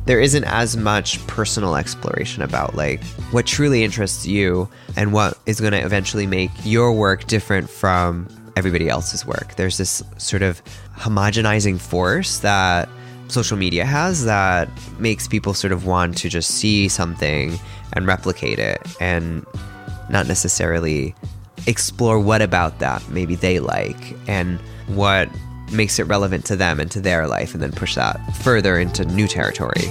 there isn't as much personal exploration about like what truly interests you and what is going to eventually make your work different from everybody else's work. There's this sort of homogenizing force that social media has that makes people sort of want to just see something and replicate it and not necessarily explore what about that maybe they like and what makes it relevant to them and to their life, and then push that further into new territory.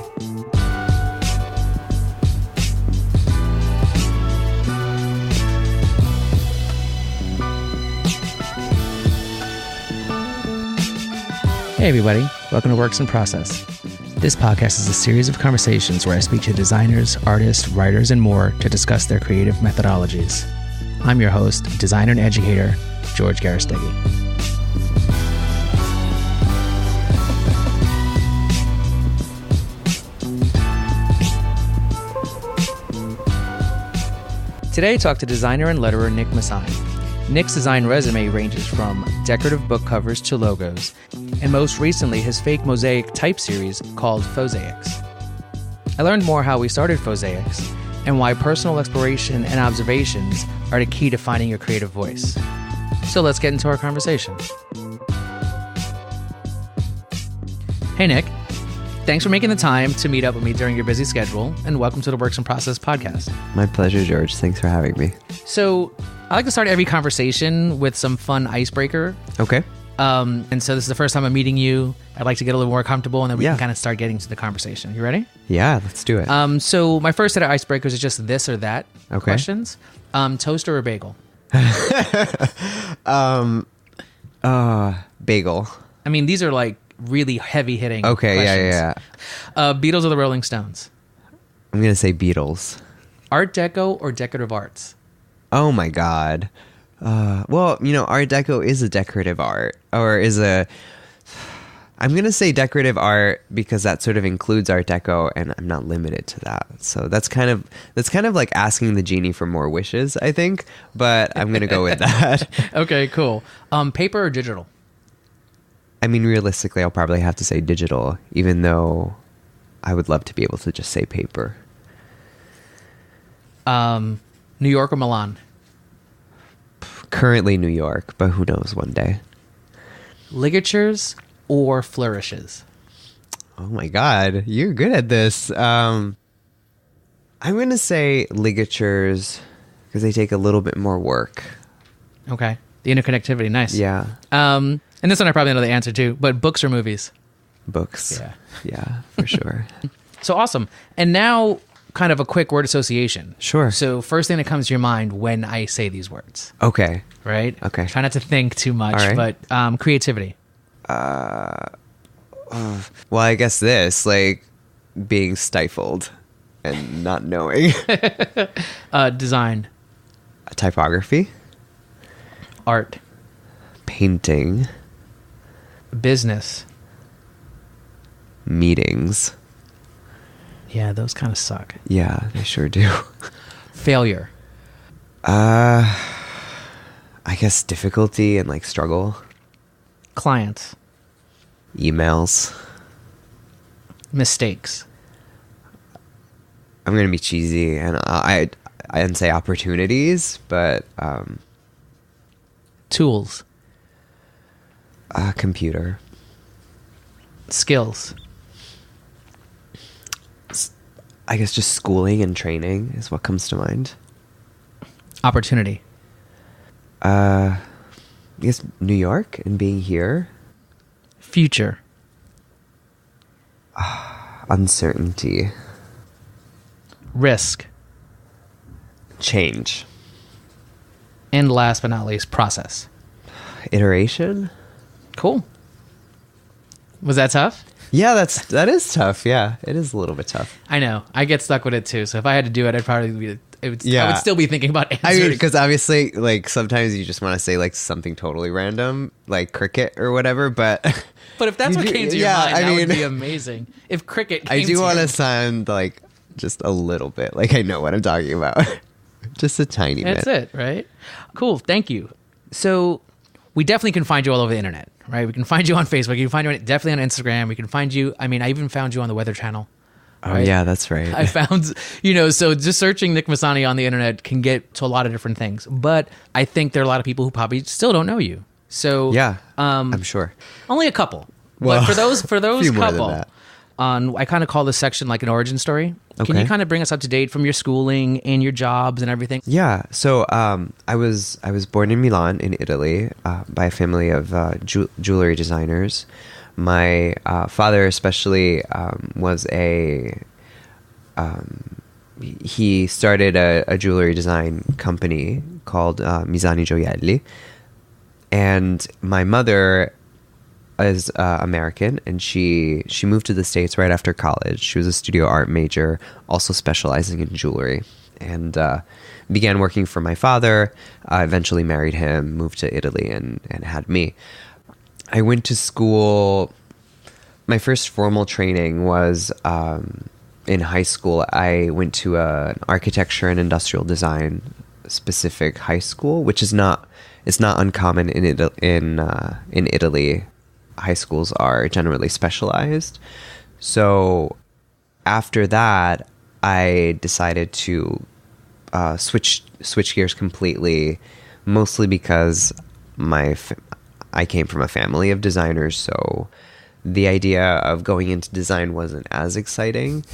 Hey everybody, welcome to Works in Process. This podcast is a series of conversations where I speak to designers, artists, writers, and more to discuss their creative methodologies. I'm your host, designer and educator, George Garastegui. Today I talk to designer and letterer Nick Misani. Nick's design resume ranges from decorative book covers to logos, and most recently his fake mosaic type series called Fauxsacis. I learned more how we started Fauxsacis and why personal exploration and observations are the key to finding your creative voice. So let's get into our conversation. Hey Nick, thanks for making the time to meet up with me during your busy schedule, and welcome to the Works in Process podcast. My pleasure, George. Thanks for having me. So I like to start every conversation with some fun icebreaker. Okay. And so this is the first time I'm meeting you. I'd like to get a little more comfortable, and then we can kind of start getting to the conversation. You ready? Yeah, let's do it. So my first set of icebreakers is just this or that questions. Toaster or bagel? Bagel. I mean, these are like really heavy hitting. Okay, questions. yeah. Beatles or the Rolling Stones? I'm going to say Beatles. Art Deco or decorative arts? Oh my God. Well, Art Deco is a decorative art, or I'm going to say decorative art because that sort of includes Art Deco, and I'm not limited to that. So that's kind of like asking the genie for more wishes, I think, but I'm going to go with that. Okay, cool. Paper or digital? I mean, realistically, I'll probably have to say digital, even though I would love to be able to just say paper. New York or Milan? Currently New York, but who knows one day. Ligatures or flourishes? Oh my God, you're good at this. I'm going to say ligatures because they take a little bit more work. Okay. The interconnectivity, nice. Yeah. And this one I probably know the answer to, but books or movies? Books. Yeah. Yeah, for sure. So awesome. And now kind of a quick word association. Sure. So first thing that comes to your mind when I say these words. Okay. Right? Okay. Try not to think too much, All right. but creativity. Well, I guess this, like being stifled and not knowing. Design. Typography. Art. Painting. Business. Meetings. Yeah, those kind of suck. Yeah, they sure do. Failure. I guess difficulty and like struggle. Clients. Emails. Mistakes. I'm gonna be cheesy and I'd say opportunities, but Tools. Computer. Skills. I guess just schooling and training is what comes to mind. Opportunity. I guess New York and being here. Future. Uncertainty. Risk. Change. And last but not least, process. Iteration. Cool. Was that tough? Yeah, that is tough. Yeah, it is a little bit tough. I know. I get stuck with it too. So if I had to do it, I would still be thinking about answers. I mean, because obviously, like sometimes you just want to say like something totally random, like cricket or whatever. But if that's what came to your mind, I that mean, would be amazing. If cricket, came I do want to to sound like just a little bit like I know what I'm talking about, just a tiny bit. That's it, right? Cool. Thank you. So we definitely can find you all over the internet, right? We can find you on Facebook. You can find you definitely on Instagram. We can find you. I mean, I even found you on the Weather Channel. Oh, right? yeah, that's right. I found, so just searching Nick Misani on the internet can get to a lot of different things. But I think there are a lot of people who probably still don't know you. So Yeah, I'm sure. only a couple. Well, but for those few more than couple, that. I kind of call this section like an origin story. Can Okay. you kind of bring us up to date from your schooling and your jobs and everything? Yeah. So I was born in Milan, in Italy, by a family of jewelry designers. My father, especially, was he started a jewelry design company called Misani Gioielli, and my mother is American, and she moved to the States right after college. She was a studio art major, also specializing in jewelry, and began working for my father. Eventually married him, moved to Italy, and had me. I went to school. My first formal training was in high school. I went to an architecture and industrial design specific high school, which is not uncommon in Italy. High schools are generally specialized. So after that, I decided to switch gears completely, mostly because I came from a family of designers, so the idea of going into design wasn't as exciting.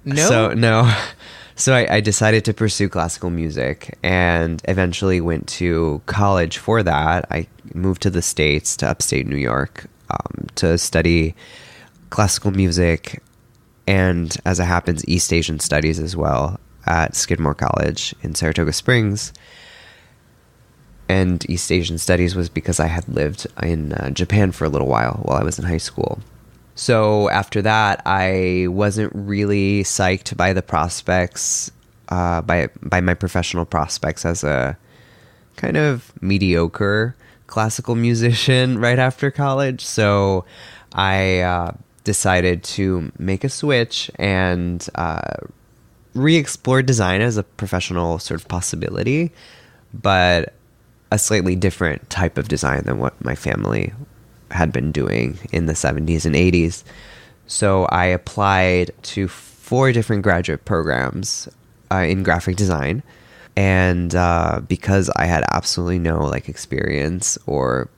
No? So I decided to pursue classical music and eventually went to college for that. I moved to the States, to upstate New York, to study classical music and, as it happens, East Asian studies as well at Skidmore College in Saratoga Springs. And East Asian studies was because I had lived in Japan for a little while I was in high school. So after that, I wasn't really psyched by the prospects, by my professional prospects as a kind of mediocre classical musician right after college. So I decided to make a switch and re-explore design as a professional sort of possibility, but a slightly different type of design than what my family had been doing in the 70s and 80s. So I applied to 4 different graduate programs in graphic design. And because I had absolutely no experience or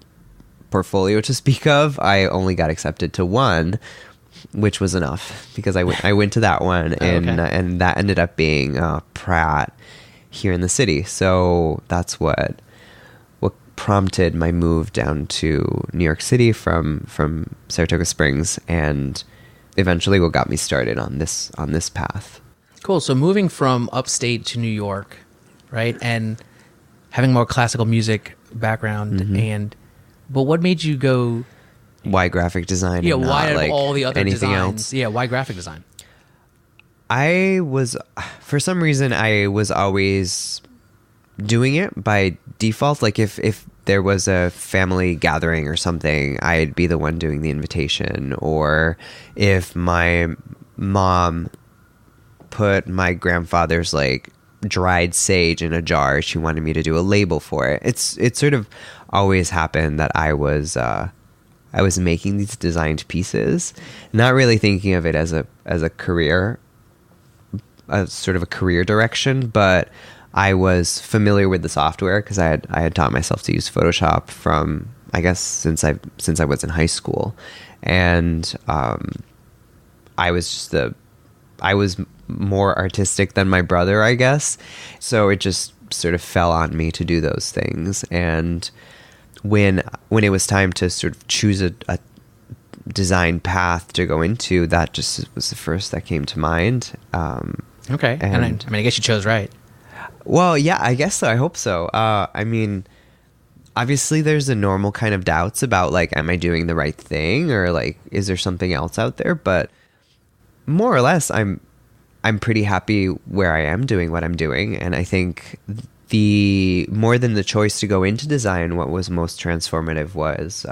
portfolio to speak of, I only got accepted to one, which was enough because I went to that one, and that ended up being Pratt here in the city. So that's what prompted my move down to New York City from Saratoga Springs, and eventually what got me started on this path. Cool. So moving from upstate to New York, right, and having more classical music background, but what made you go? Why graphic design? Yeah, and why not, out of all the other anything designs? else? Yeah, why graphic design? For some reason, I was always doing it by default. Like if there was a family gathering or something, I'd be the one doing the invitation. Or if my mom put my grandfather's dried sage in a jar, she wanted me to do a label for it. It sort of always happened that I was making these designed pieces, not really thinking of it as a career, sort of a career direction, but I was familiar with the software because I had taught myself to use Photoshop from, I guess, since I was in high school, and I was more artistic than my brother, I guess, so it just sort of fell on me to do those things. And when it was time to sort of choose a design path to go into, that just was the first that came to mind. Okay, and I guess you chose right. Well, yeah, I guess so. I hope so. Obviously there's a normal kind of doubts about am I doing the right thing, or is there something else out there? But more or less, I'm pretty happy where I am doing what I'm doing. And I think the more than the choice to go into design, what was most transformative was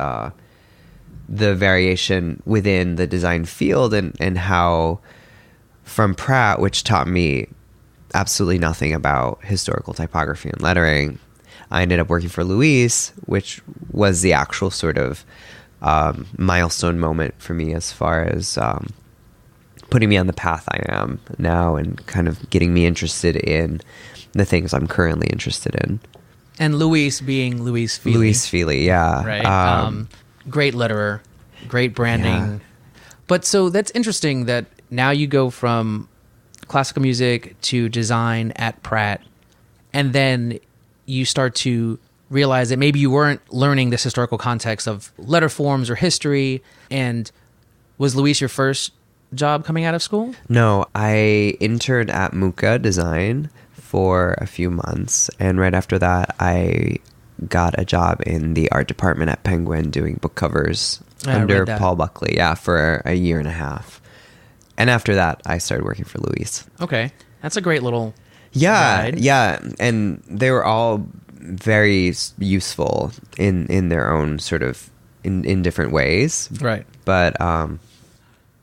the variation within the design field, and how from Pratt, which taught me absolutely nothing about historical typography and lettering, I ended up working for Luis, which was the actual sort of milestone moment for me as far as putting me on the path I am now and kind of getting me interested in the things I'm currently interested in. And Luis being Luis Fili. Luis Fili, yeah. Right. Great letterer, great branding. Yeah. But so that's interesting that now you go from classical music to design at Pratt, and then you start to realize that maybe you weren't learning this historical context of letter forms or history. And was Luis your first job coming out of school? No, I interned at Mucca Design for a few months, and right after that I got a job in the art department at Penguin doing book covers under Paul Buckley, for a year and a half. And after that I started working for Luis. Okay, that's a great little ride. Yeah, and they were all very useful in their own sort of in different ways, right? But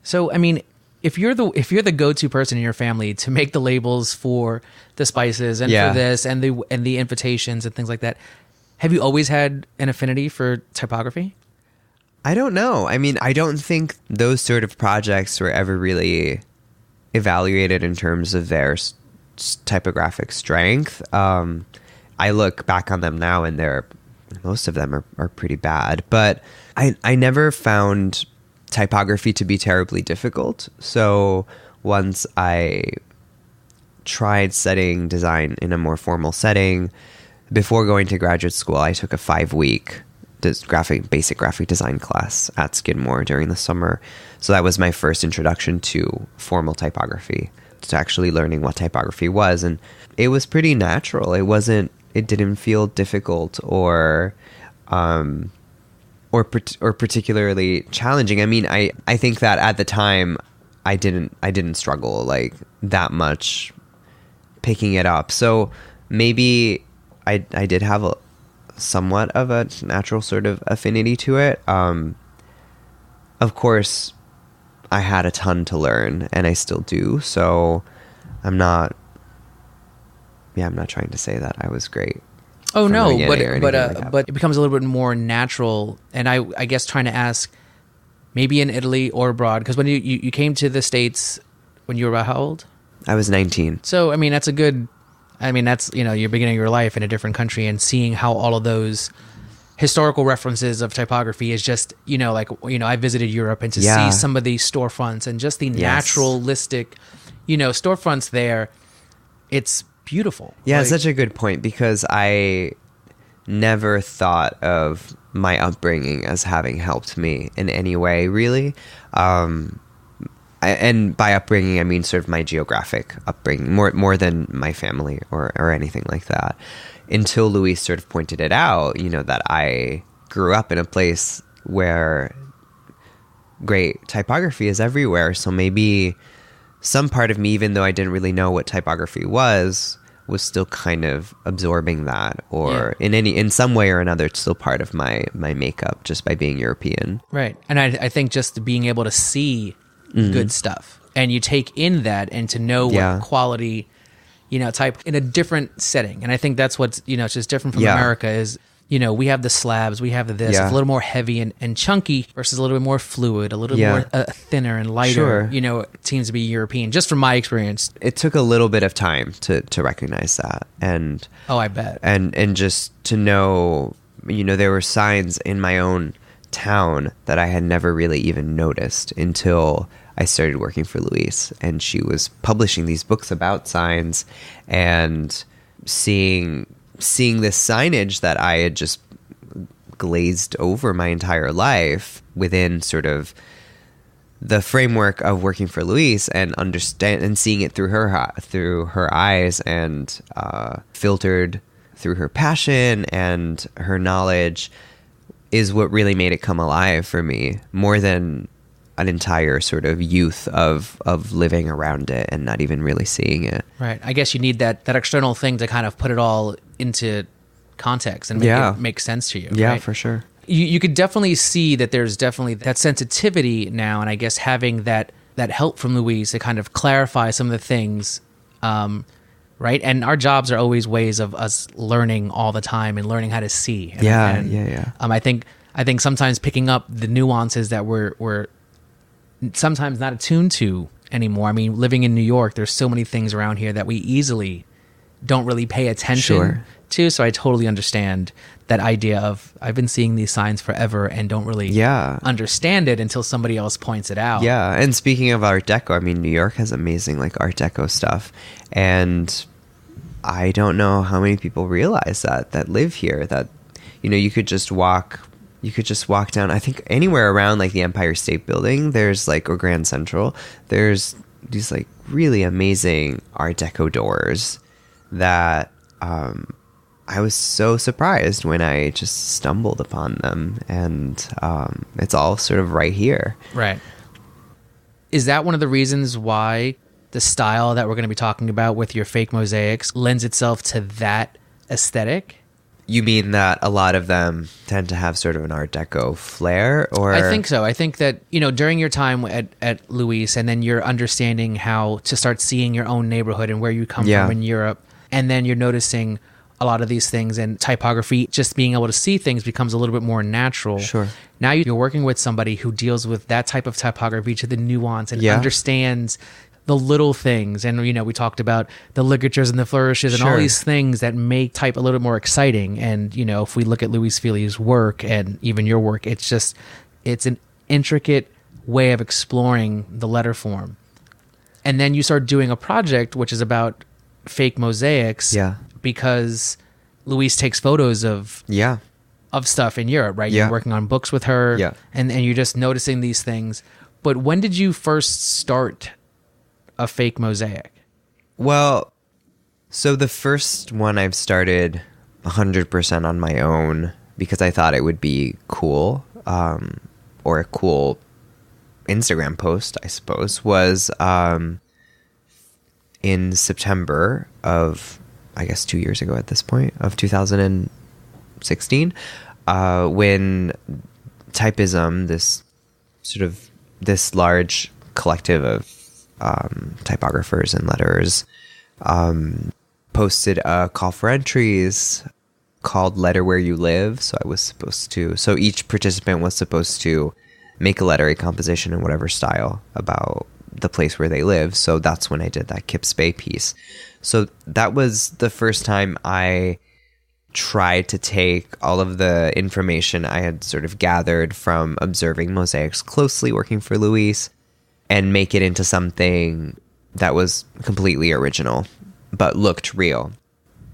so I mean, if you're the go-to person in your family to make the labels for the spices and for this and the invitations and things like that, have you always had an affinity for typography? I don't know. I mean, I don't think those sort of projects were ever really evaluated in terms of their typographic strength. I look back on them now and most of them are pretty bad, but I never found typography to be terribly difficult. So once I tried studying design in a more formal setting, before going to graduate school, I took a 5-week basic graphic design class at Skidmore during the summer. So that was my first introduction to formal typography, to actually learning what typography was. And it was pretty natural. It didn't feel difficult or particularly challenging. I mean, I think that at the time I didn't struggle like that much picking it up. So maybe I did have somewhat of a natural sort of affinity to it. Of course, I had a ton to learn, and I still do. So I'm not trying to say that I was great. Oh no, but it becomes a little bit more natural. And I guess trying to ask, maybe in Italy or abroad, because when you came to the States when you were about how old? I was 19. So I mean that's your beginning of your life in a different country, and seeing how all of those historical references of typography is just I visited Europe, and to see some of these storefronts and just the naturalistic storefronts there, it's beautiful. Yeah, it's such a good point, because I never thought of my upbringing as having helped me in any way, really. And by upbringing, I mean sort of my geographic upbringing, more than my family or anything like that. Until Luis sort of pointed it out, that I grew up in a place where great typography is everywhere. So maybe some part of me, even though I didn't really know what typography was still kind of absorbing that, or in some way or another, it's still part of my makeup just by being European. Right. And I think just being able to see good stuff, and you take in that, and to know what quality, type in a different setting. And I think that's what's, it's just different from America is, we have the slabs, we have this, it's a little more heavy and chunky versus a little bit more fluid, a little more thinner and lighter, it seems to be European, just from my experience. It took a little bit of time to recognize that. And I bet. And just to know, there were signs in my own town that I had never really even noticed until I started working for Luis, and she was publishing these books about signs, and seeing this signage that I had just glazed over my entire life within sort of the framework of working for Luis, and understand and seeing it through her eyes, and filtered through her passion and her knowledge, is what really made it come alive for me, more than an entire sort of youth of living around it and not even really seeing it. Right. I guess you need that external thing to kind of put it all into context and make it make sense to you. Yeah, right? for sure. You could definitely see that there's definitely that sensitivity now, and I guess having that help from Luis to kind of clarify some of the things, right? And our jobs are always ways of us learning all the time and learning how to see. I think sometimes picking up the nuances that we're sometimes not attuned to anymore. I mean, living in New York, there's so many things around here that we easily don't really pay attention to. So I totally understand that idea of I've been seeing these signs forever and don't really understand it until somebody else points it out. Yeah. And speaking of Art Deco, I mean, New York has amazing like Art Deco stuff. And I don't know how many people realize that live here, that, you know, you could just walk down, I think anywhere around like the Empire State Building, there's like, or Grand Central, there's these like really amazing Art Deco doors that I was so surprised when I just stumbled upon them, and it's all sort of right here. Right. Is that one of the reasons why the style that we're going to be talking about with your fake mosaics lends itself to that aesthetic? You mean that a lot of them tend to have sort of an Art Deco flair, or? I think so. I think that, you know, during your time at Luis, and then you're understanding how to start seeing your own neighborhood and where you come from in Europe, and then you're noticing a lot of these things, and typography, just being able to see things becomes a little bit more natural. Sure. Now you're working with somebody who deals with that type of typography to the nuance and understands the little things. And, you know, we talked about the ligatures and the flourishes and all these things that make type a little bit more exciting. And, you know, if we look at Luis Fili's work and even your work, it's an intricate way of exploring the letter form. And then you start doing a project which is about fake mosaics. Yeah. Because Luis takes photos of stuff in Europe, right? You're working on books with her, and you're just noticing these things. But when did you first start a fake mosaic? Well, so the first one I've started 100% on my own because I thought it would be cool, or a cool Instagram post, I suppose, was in September of, I guess 2 years ago at this point, of 2016, when Typism, this large collective of typographers and letterers, posted a call for entries called Letter Where You Live. So each participant was supposed to make a letter, a composition in whatever style about the place where they live. So that's when I did that Kips Bay piece. So that was the first time I tried to take all of the information I had sort of gathered from observing mosaics closely, working for Luis, and make it into something that was completely original, but looked real.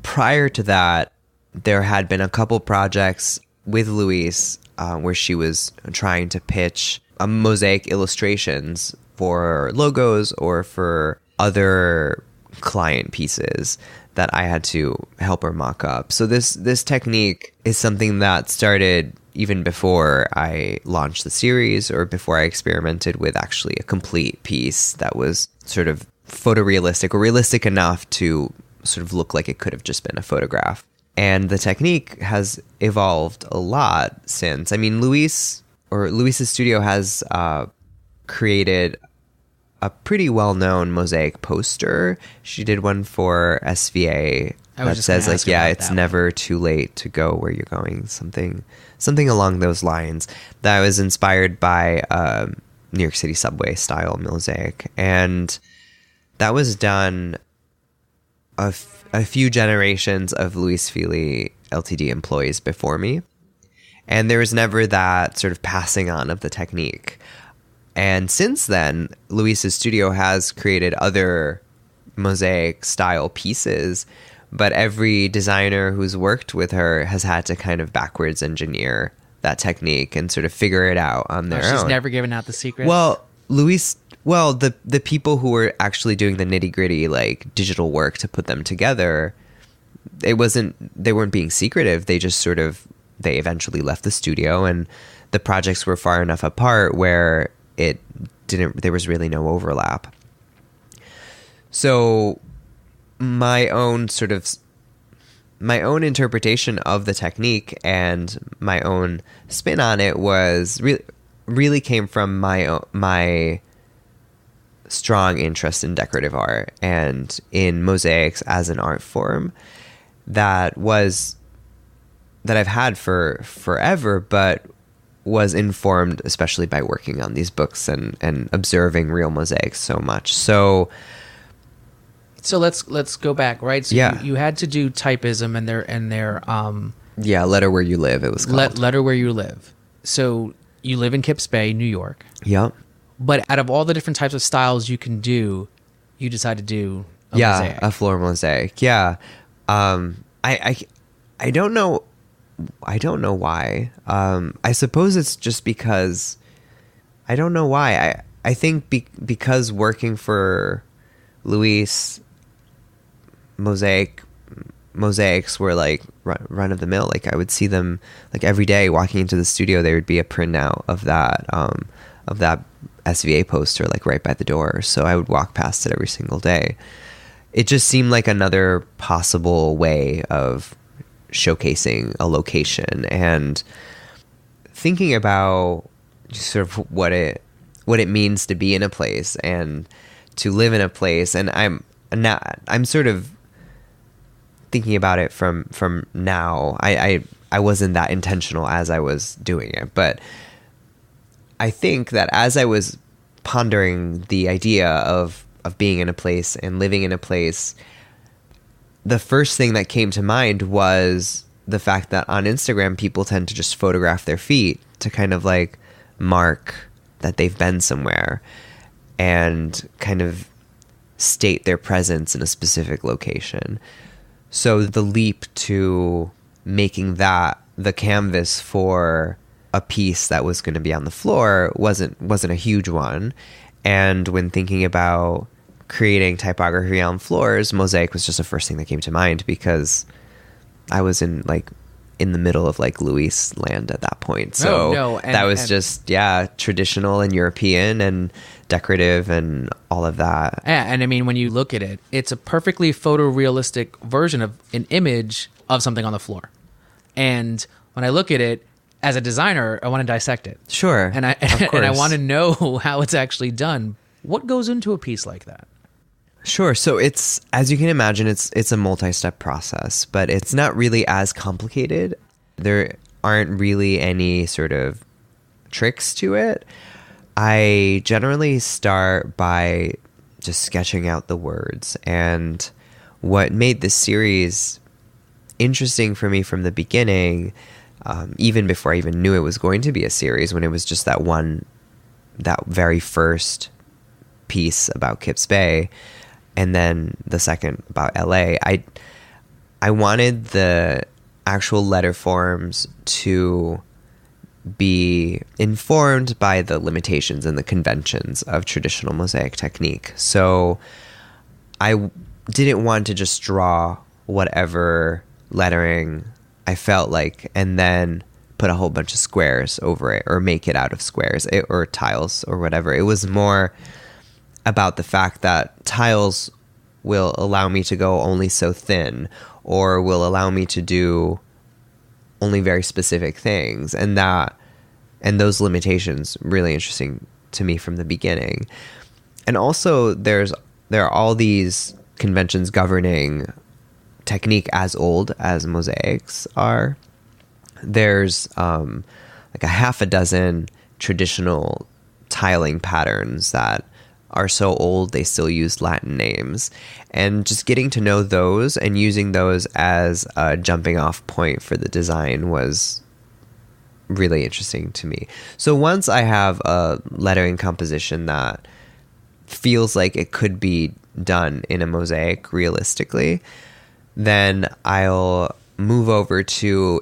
Prior to that, there had been a couple projects with Luis where she was trying to pitch mosaic illustrations for logos or for other client pieces that I had to help her mock up. So this technique is something that started even before I launched the series, or before I experimented with actually a complete piece that was sort of photorealistic or realistic enough to sort of look like it could have just been a photograph. And the technique has evolved a lot since. I mean, Luis's studio has created a pretty well-known mosaic poster. She did one for SVA that says like, it's never too late to go where you're going, something along those lines. That was inspired by New York City subway style mosaic, and that was done a few generations of Luis Fili Ltd employees before me, and there was never that sort of passing on of the technique. And since then, Luis's studio has created other mosaic style pieces, but every designer who's worked with her has had to kind of backwards engineer that technique and sort of figure it out on their own. She's never given out the secret. Well, the people who were actually doing the nitty gritty, like digital work to put them together, they weren't being secretive. They just they eventually left the studio, and the projects were far enough apart where there was really no overlap. So my own interpretation of the technique and my own spin on it was really came from my strong interest in decorative art and in mosaics as an art form that I've had for forever, but was informed especially by working on these books and observing real mosaics so much. So let's go back, right? So yeah. you had to do typism and their Letter Where You Live, it was called. Letter Where You Live. So you live in Kips Bay, New York. Yep. But out of all the different types of styles you can do, you decide to do a mosaic. A floor mosaic. Yeah. I don't know. I don't know why. I suppose it's just because I don't know why. I think because working for Luis, mosaics were like run of the mill. Like I would see them like every day walking into the studio. There would be a printout of that SVA poster like right by the door. So I would walk past it every single day. It just seemed like another possible way of showcasing a location and thinking about just sort of what it means to be in a place and to live in a place. And I'm sort of thinking about it from now. I wasn't that intentional as I was doing it, but I think that as I was pondering the idea of being in a place and living in a place, the first thing that came to mind was the fact that on Instagram, people tend to just photograph their feet to kind of like mark that they've been somewhere and kind of state their presence in a specific location. So the leap to making that the canvas for a piece that was going to be on the floor wasn't a huge one. And when thinking about creating typography on floors, mosaic was just the first thing that came to mind because I was in the middle of like Luis land at that point. So that was just traditional and European and decorative and all of that. Yeah, and I mean, when you look at it, it's a perfectly photorealistic version of an image of something on the floor. And when I look at it, as a designer, I want to dissect it. Sure. And I want to know how it's actually done. What goes into a piece like that? Sure. So it's, as you can imagine, it's a multi-step process, but it's not really as complicated. There aren't really any sort of tricks to it. I generally start by just sketching out the words. And what made this series interesting for me from the beginning, even before I even knew it was going to be a series, when it was just that very first piece about Kips Bay, and then the second about LA, I wanted the actual letter forms to be informed by the limitations and the conventions of traditional mosaic technique. So I didn't want to just draw whatever lettering I felt like and then put a whole bunch of squares over it or make it out of squares or tiles or whatever. It was more about the fact that tiles will allow me to go only so thin or will allow me to do only very specific things, and those limitations really interesting to me from the beginning. And also there are all these conventions governing technique as old as mosaics are. There's like a half a dozen traditional tiling patterns that are so old they still use Latin names, and just getting to know those and using those as a jumping off point for the design was really interesting to me. So once I have a lettering composition that feels like it could be done in a mosaic realistically, then I'll move over to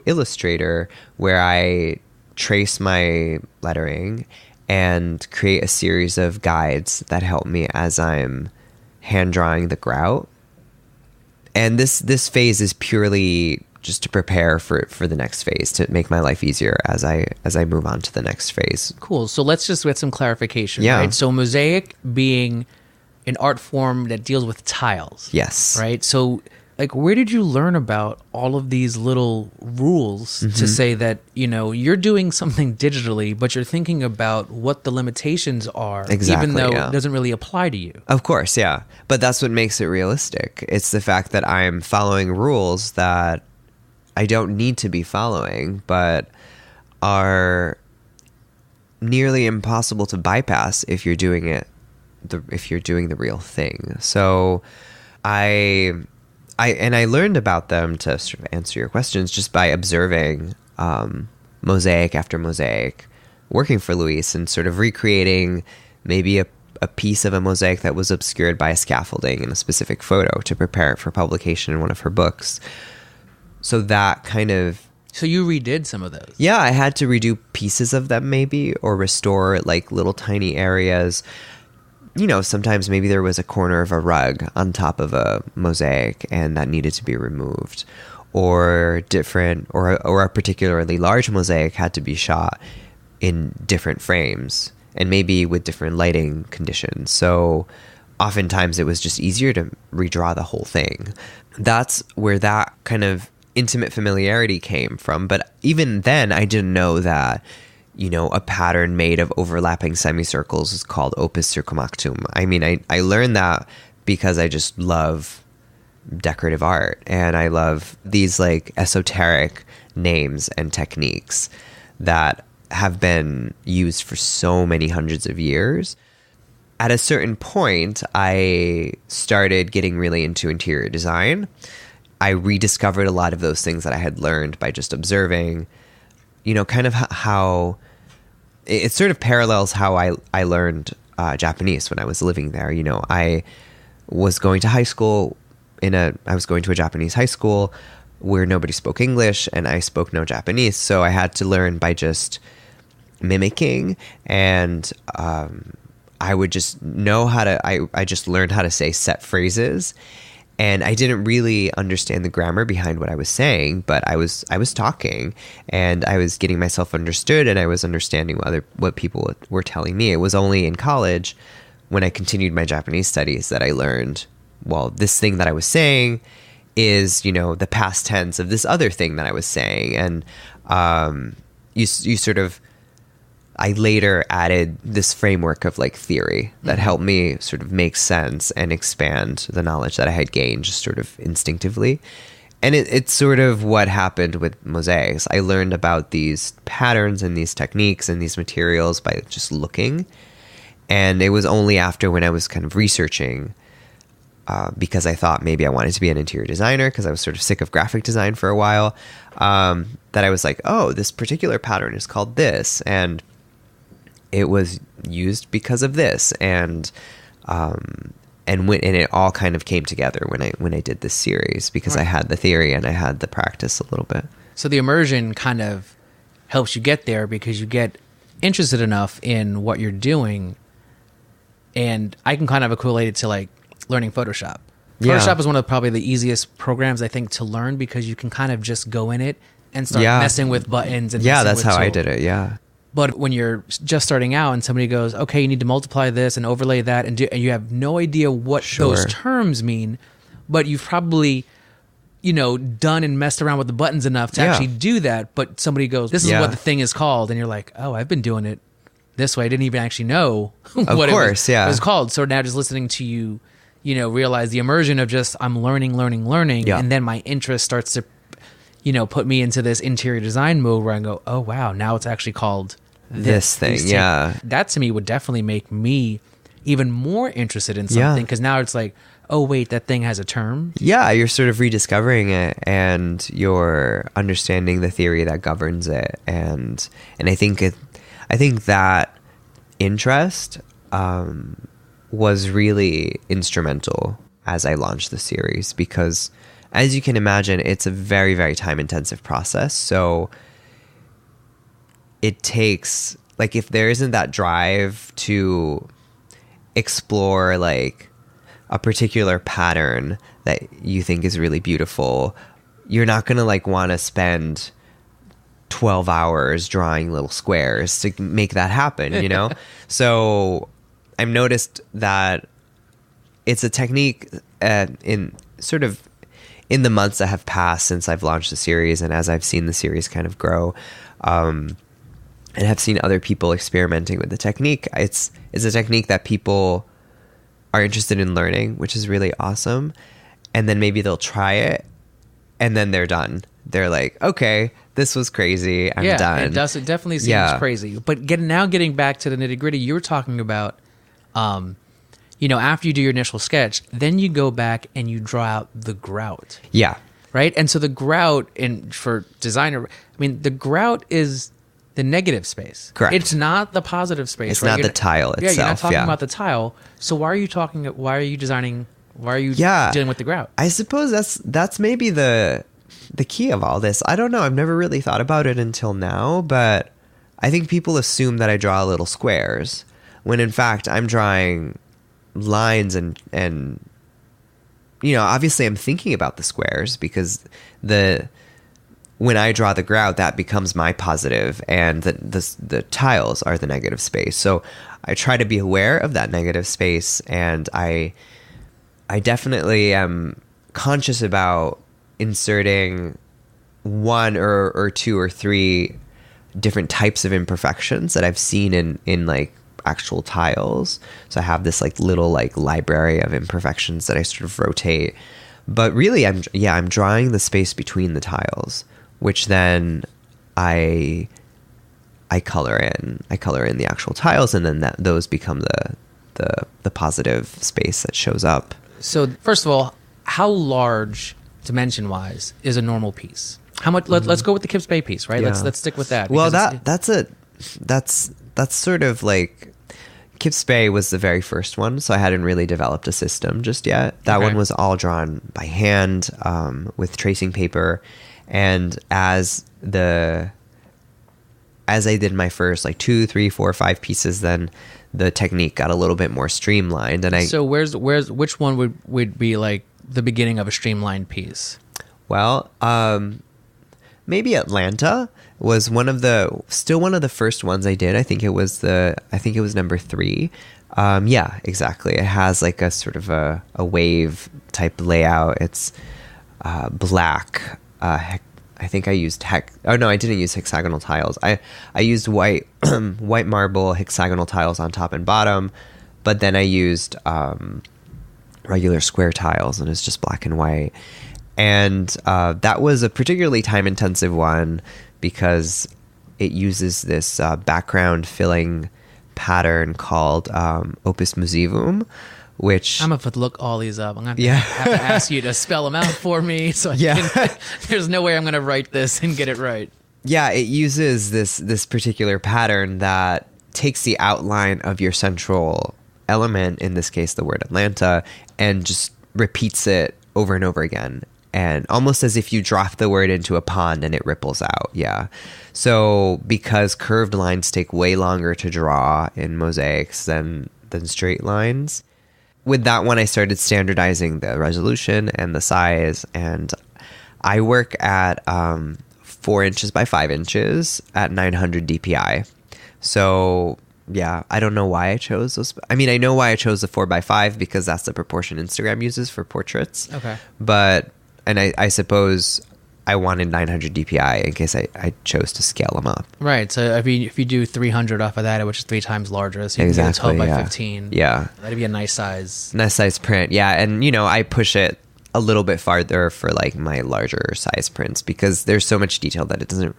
Illustrator, where I trace my lettering and create a series of guides that help me as I'm hand drawing the grout. And this phase is purely just to prepare for the next phase, to make my life easier as I move on to the next phase. Cool. So let's just get some clarification. Yeah. Right? So mosaic being an art form that deals with tiles. Yes. Right? So like, where did you learn about all of these little rules to say that, you're doing something digitally, but you're thinking about what the limitations are, exactly, even though it doesn't really apply to you? Of course, yeah. But that's what makes it realistic. It's the fact that I'm following rules that I don't need to be following, but are nearly impossible to bypass if you're doing the real thing. So I learned about them, to sort of answer your questions, just by observing mosaic after mosaic, working for Louise and sort of recreating maybe a piece of a mosaic that was obscured by a scaffolding in a specific photo to prepare it for publication in one of her books. So that kind of... So you redid some of those? Yeah, I had to redo pieces of them maybe, or restore like little tiny areas. You know, sometimes maybe there was a corner of a rug on top of a mosaic and that needed to be removed. Or a particularly large mosaic had to be shot in different frames and maybe with different lighting conditions. So oftentimes it was just easier to redraw the whole thing. That's where that kind of intimate familiarity came from. But even then, I didn't know that, you know, a pattern made of overlapping semicircles is called opus circumactum. I mean, I learned that because I just love decorative art, and I love these like esoteric names and techniques that have been used for so many hundreds of years. At a certain point, I started getting really into interior design. I rediscovered a lot of those things that I had learned by just observing, you know, kind of how it sort of parallels how I learned Japanese when I was living there. You know, I was going to high school I was going to a Japanese high school where nobody spoke English and I spoke no Japanese. So I had to learn by just mimicking, and I would just know how to, I just learned how to say set phrases, and I didn't really understand the grammar behind what I was saying, but I was talking and I was getting myself understood, and I was understanding what people were telling me. It was only in college when I continued my Japanese studies that I learned, well, this thing that I was saying is, you know, the past tense of this other thing that I was saying. And you sort of, I later added this framework of like theory that helped me sort of make sense and expand the knowledge that I had gained just sort of instinctively. And it's sort of what happened with mosaics. I learned about these patterns and these techniques and these materials by just looking. And it was only after, when I was kind of researching, because I thought maybe I wanted to be an interior designer because I was sort of sick of graphic design for a while, that I was like, oh, this particular pattern is called this, and it was used because of this, and it all kind of came together when I did this series, because I had the theory and I had the practice a little bit. So the immersion kind of helps you get there because you get interested enough in what you're doing, and I can kind of equate it to like learning Photoshop. Photoshop is one of probably the easiest programs, I think, to learn, because you can kind of just go in it and start messing with buttons. And that's how I did it. Yeah. But when you're just starting out and somebody goes, okay, you need to multiply this and overlay that, and you have no idea what those terms mean, but you've probably, you know, done and messed around with the buttons enough to actually do that. But somebody goes, this is what the thing is called. And you're like, oh, I've been doing it this way. I didn't even actually know what it was called. So now just listening to you, you know, realize the immersion of just, I'm learning. Yeah. And then my interest starts to, you know, put me into this interior design mode where I go, oh, wow, now it's actually called this thing. Yeah. That to me would definitely make me even more interested in something, because now it's like, oh, wait, that thing has a term. Yeah. You're sort of rediscovering it, and you're understanding the theory that governs it. And I think that interest, was really instrumental as I launched the series, because as you can imagine, it's a very, very time intensive process. So it takes, like, if there isn't that drive to explore like a particular pattern that you think is really beautiful, you're not going to like want to spend 12 hours drawing little squares to make that happen, you know? So I've noticed that it's a technique in the months that have passed since I've launched the series, and as I've seen the series kind of grow, and have seen other people experimenting with the technique. It's a technique that people are interested in learning, which is really awesome. And then maybe they'll try it and then they're done. they're like, okay, this was crazy. I'm done. It does. It definitely seems crazy. But getting back to the nitty gritty, you were talking about, after you do your initial sketch, then you go back and you draw out the grout. Yeah. Right. And so the grout for designer, the grout is the negative space. Correct. It's not the positive space. It's not the tile itself. Yeah, you're not talking about the tile. So why are you dealing with the grout? I suppose that's maybe the key of all this. I don't know. I've never really thought about it until now, but I think people assume that I draw little squares when in fact I'm drawing lines and obviously I'm thinking about the squares because when I draw the grout, that becomes my positive, and the tiles are the negative space. So I try to be aware of that negative space, and I definitely am conscious about inserting one or two or three different types of imperfections that I've seen in like actual tiles. So I have this like little like library of imperfections that I sort of rotate. But really, I'm drawing the space between the tiles, which then I color in. I color in the actual tiles, and then those become the positive space that shows up. So first of all, how large dimension-wise is a normal piece? How much? Let's go with the Kips Bay piece, right? Yeah. Let's stick with that. Well, that's sort of like Kips Bay was the very first one, so I hadn't really developed a system just yet. That one was all drawn by hand with tracing paper, and as I did my first like 2, 3, 4, 5 pieces, then the technique got a little bit more streamlined. And so which one would be like the beginning of a streamlined piece? Well, maybe Atlanta was one of the first ones I did. I think it was number 3. Yeah, exactly. It has like a sort of a wave type layout. It's black. I think I used I didn't use hexagonal tiles. I used white white marble hexagonal tiles on top and bottom, but then I used regular square tiles, and it's just black and white. And that was a particularly time-intensive one because it uses this background filling pattern called Opus Musivum, which I'm going to look all these up. I'm going to have to ask you to spell them out for me. So there's no way I'm going to write this and get it right. Yeah, it uses this particular pattern that takes the outline of your central element, in this case the word Atlanta, and just repeats it over and over again. And almost as if you drop the word into a pond and it ripples out. Yeah. So because curved lines take way longer to draw in mosaics than straight lines, with that one I started standardizing the resolution and the size. And I work at 4 inches by 5 inches at 900 DPI. So yeah, I don't know why I chose those. I mean, I know why I chose the 4x5 because that's the proportion Instagram uses for portraits. Okay. And I suppose I wanted 900 DPI in case I chose to scale them up. Right. So if you do 300 off of that, which is 3 times larger, so you can get a 12 by 15. Yeah. That'd be a nice size. Nice size print. Yeah. And, I push it a little bit farther for like my larger size prints because there's so much detail that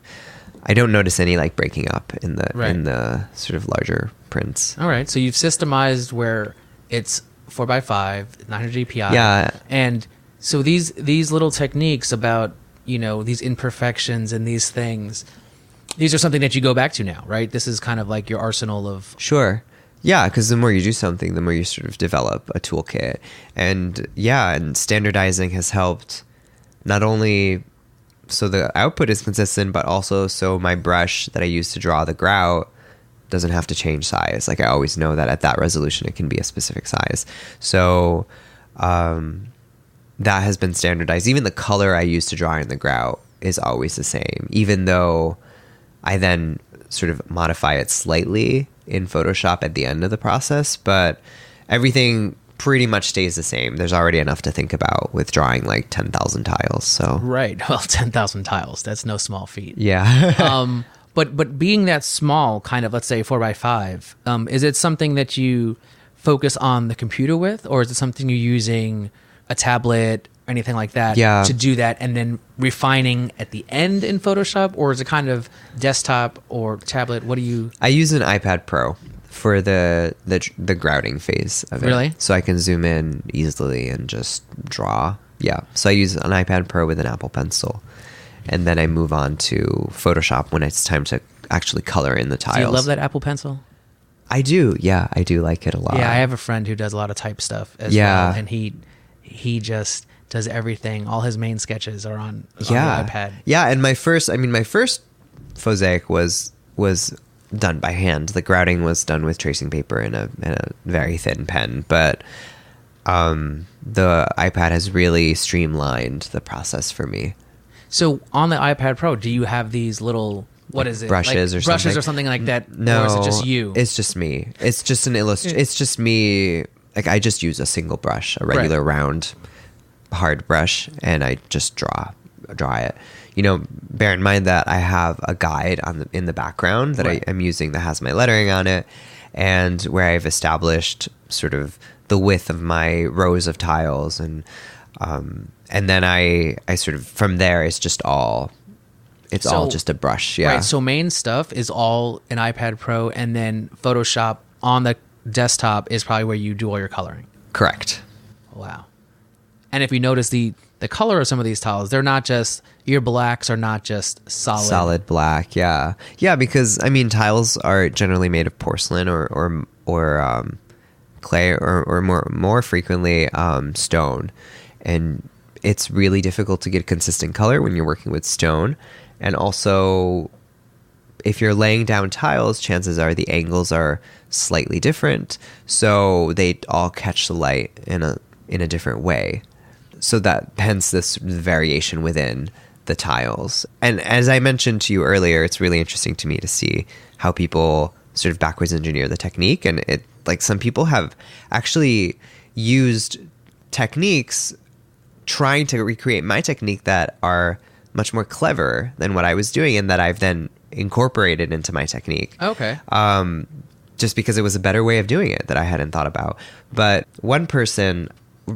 I don't notice any like breaking up in the sort of larger prints. All right. So you've systemized where it's 4x5, 900 DPI. Yeah. And so these little techniques about, these imperfections and these things, these are something that you go back to now, right? This is kind of like your arsenal of... Sure. Yeah, because the more you do something, the more you sort of develop a toolkit. And and standardizing has helped not only so the output is consistent, but also so my brush that I use to draw the grout doesn't have to change size. Like I always know that at that resolution, it can be a specific size. So... that has been standardized. Even the color I use to draw in the grout is always the same, even though I then sort of modify it slightly in Photoshop at the end of the process, but everything pretty much stays the same. There's already enough to think about with drawing like 10,000 tiles. So right. Well, 10,000 tiles, that's no small feat. Yeah. But being that small, kind of, let's say 4x5, is it something that you focus on the computer with, or is it something you're using a tablet anything like that Yeah. to do that, and then refining at the end in Photoshop, or is it kind of desktop or tablet? What do you? I use an iPad Pro for the grouting phase of it. Really? So I can zoom in easily and just draw. Yeah. So I use an iPad Pro with an Apple Pencil, and then I move on to Photoshop when it's time to actually color in the tiles. Do you love that Apple Pencil? I do. Yeah, I do like it a lot. Yeah, I have a friend who does a lot of type stuff as Yeah. well, and he just does everything. All his main sketches are on the iPad. Yeah, and my first Fauxsacis was done by hand. The grouting was done with tracing paper and a very thin pen, but the iPad has really streamlined the process for me. So on the iPad Pro, do you have these little, what is it? Brushes like or brushes something? or something like that? No, Or is it just you? It's just me. It's just an It's just me. Like, I just use a single brush, a regular round hard brush, and I just draw it. You know, bear in mind that I have a guide in the background that I'm using that has my lettering on it, and where I've established sort of the width of my rows of tiles, and then I sort of, from there it's just all just a brush. Yeah. Right. So main stuff is all an iPad Pro, and then Photoshop on the desktop is probably where you do all your coloring. Correct. Wow. And if you notice the color of some of these tiles, they're not just, your blacks are not just solid black. Yeah. Yeah. Because I mean, tiles are generally made of porcelain or clay or more frequently stone, and it's really difficult to get consistent color when you're working with stone. And also, if you're laying down tiles, chances are the angles are slightly different, so they all catch the light in a different way. So that hence this variation within the tiles. And as I mentioned to you earlier, it's really interesting to me to see how people sort of backwards engineer the technique. And it, like, some people have actually used techniques trying to recreate my technique that are much more clever than what I was doing, and that I've then incorporated into my technique. Okay. Just because it was a better way of doing it that I hadn't thought about. But one person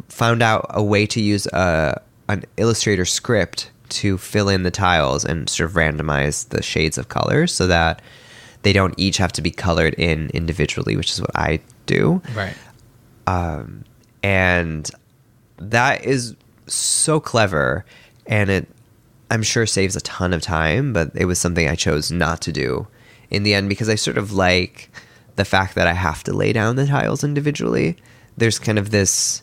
found out a way to use an Illustrator script to fill in the tiles and sort of randomize the shades of colors so that they don't each have to be colored in individually, which is what I do. Right. And that is so clever, and it, I'm sure, saves a ton of time, but it was something I chose not to do in the end because I sort of like the fact that I have to lay down the tiles individually. There's kind of this,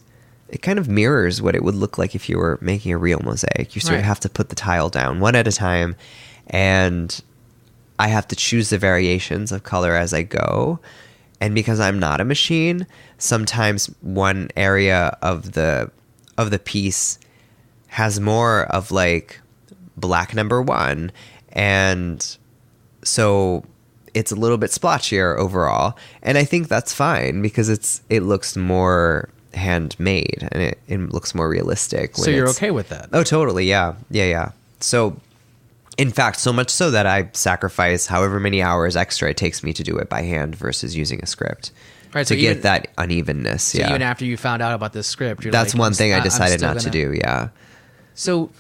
it kind of mirrors what it would look like if you were making a real mosaic. You sort of have to put the tile down one at a time, and I have to choose the variations of color as I go. And because I'm not a machine, sometimes one area of the piece has more of like black number 1, and so it's a little bit splotchier overall. And I think that's fine because it looks more handmade and it looks more realistic. So you're okay with that? Oh, totally. Yeah. So in fact, so much so that I sacrifice however many hours extra it takes me to do it by hand versus using a script. Right, to get that unevenness. So even after you found out about this script, you're that's like, one thing I decided not to do. Yeah. So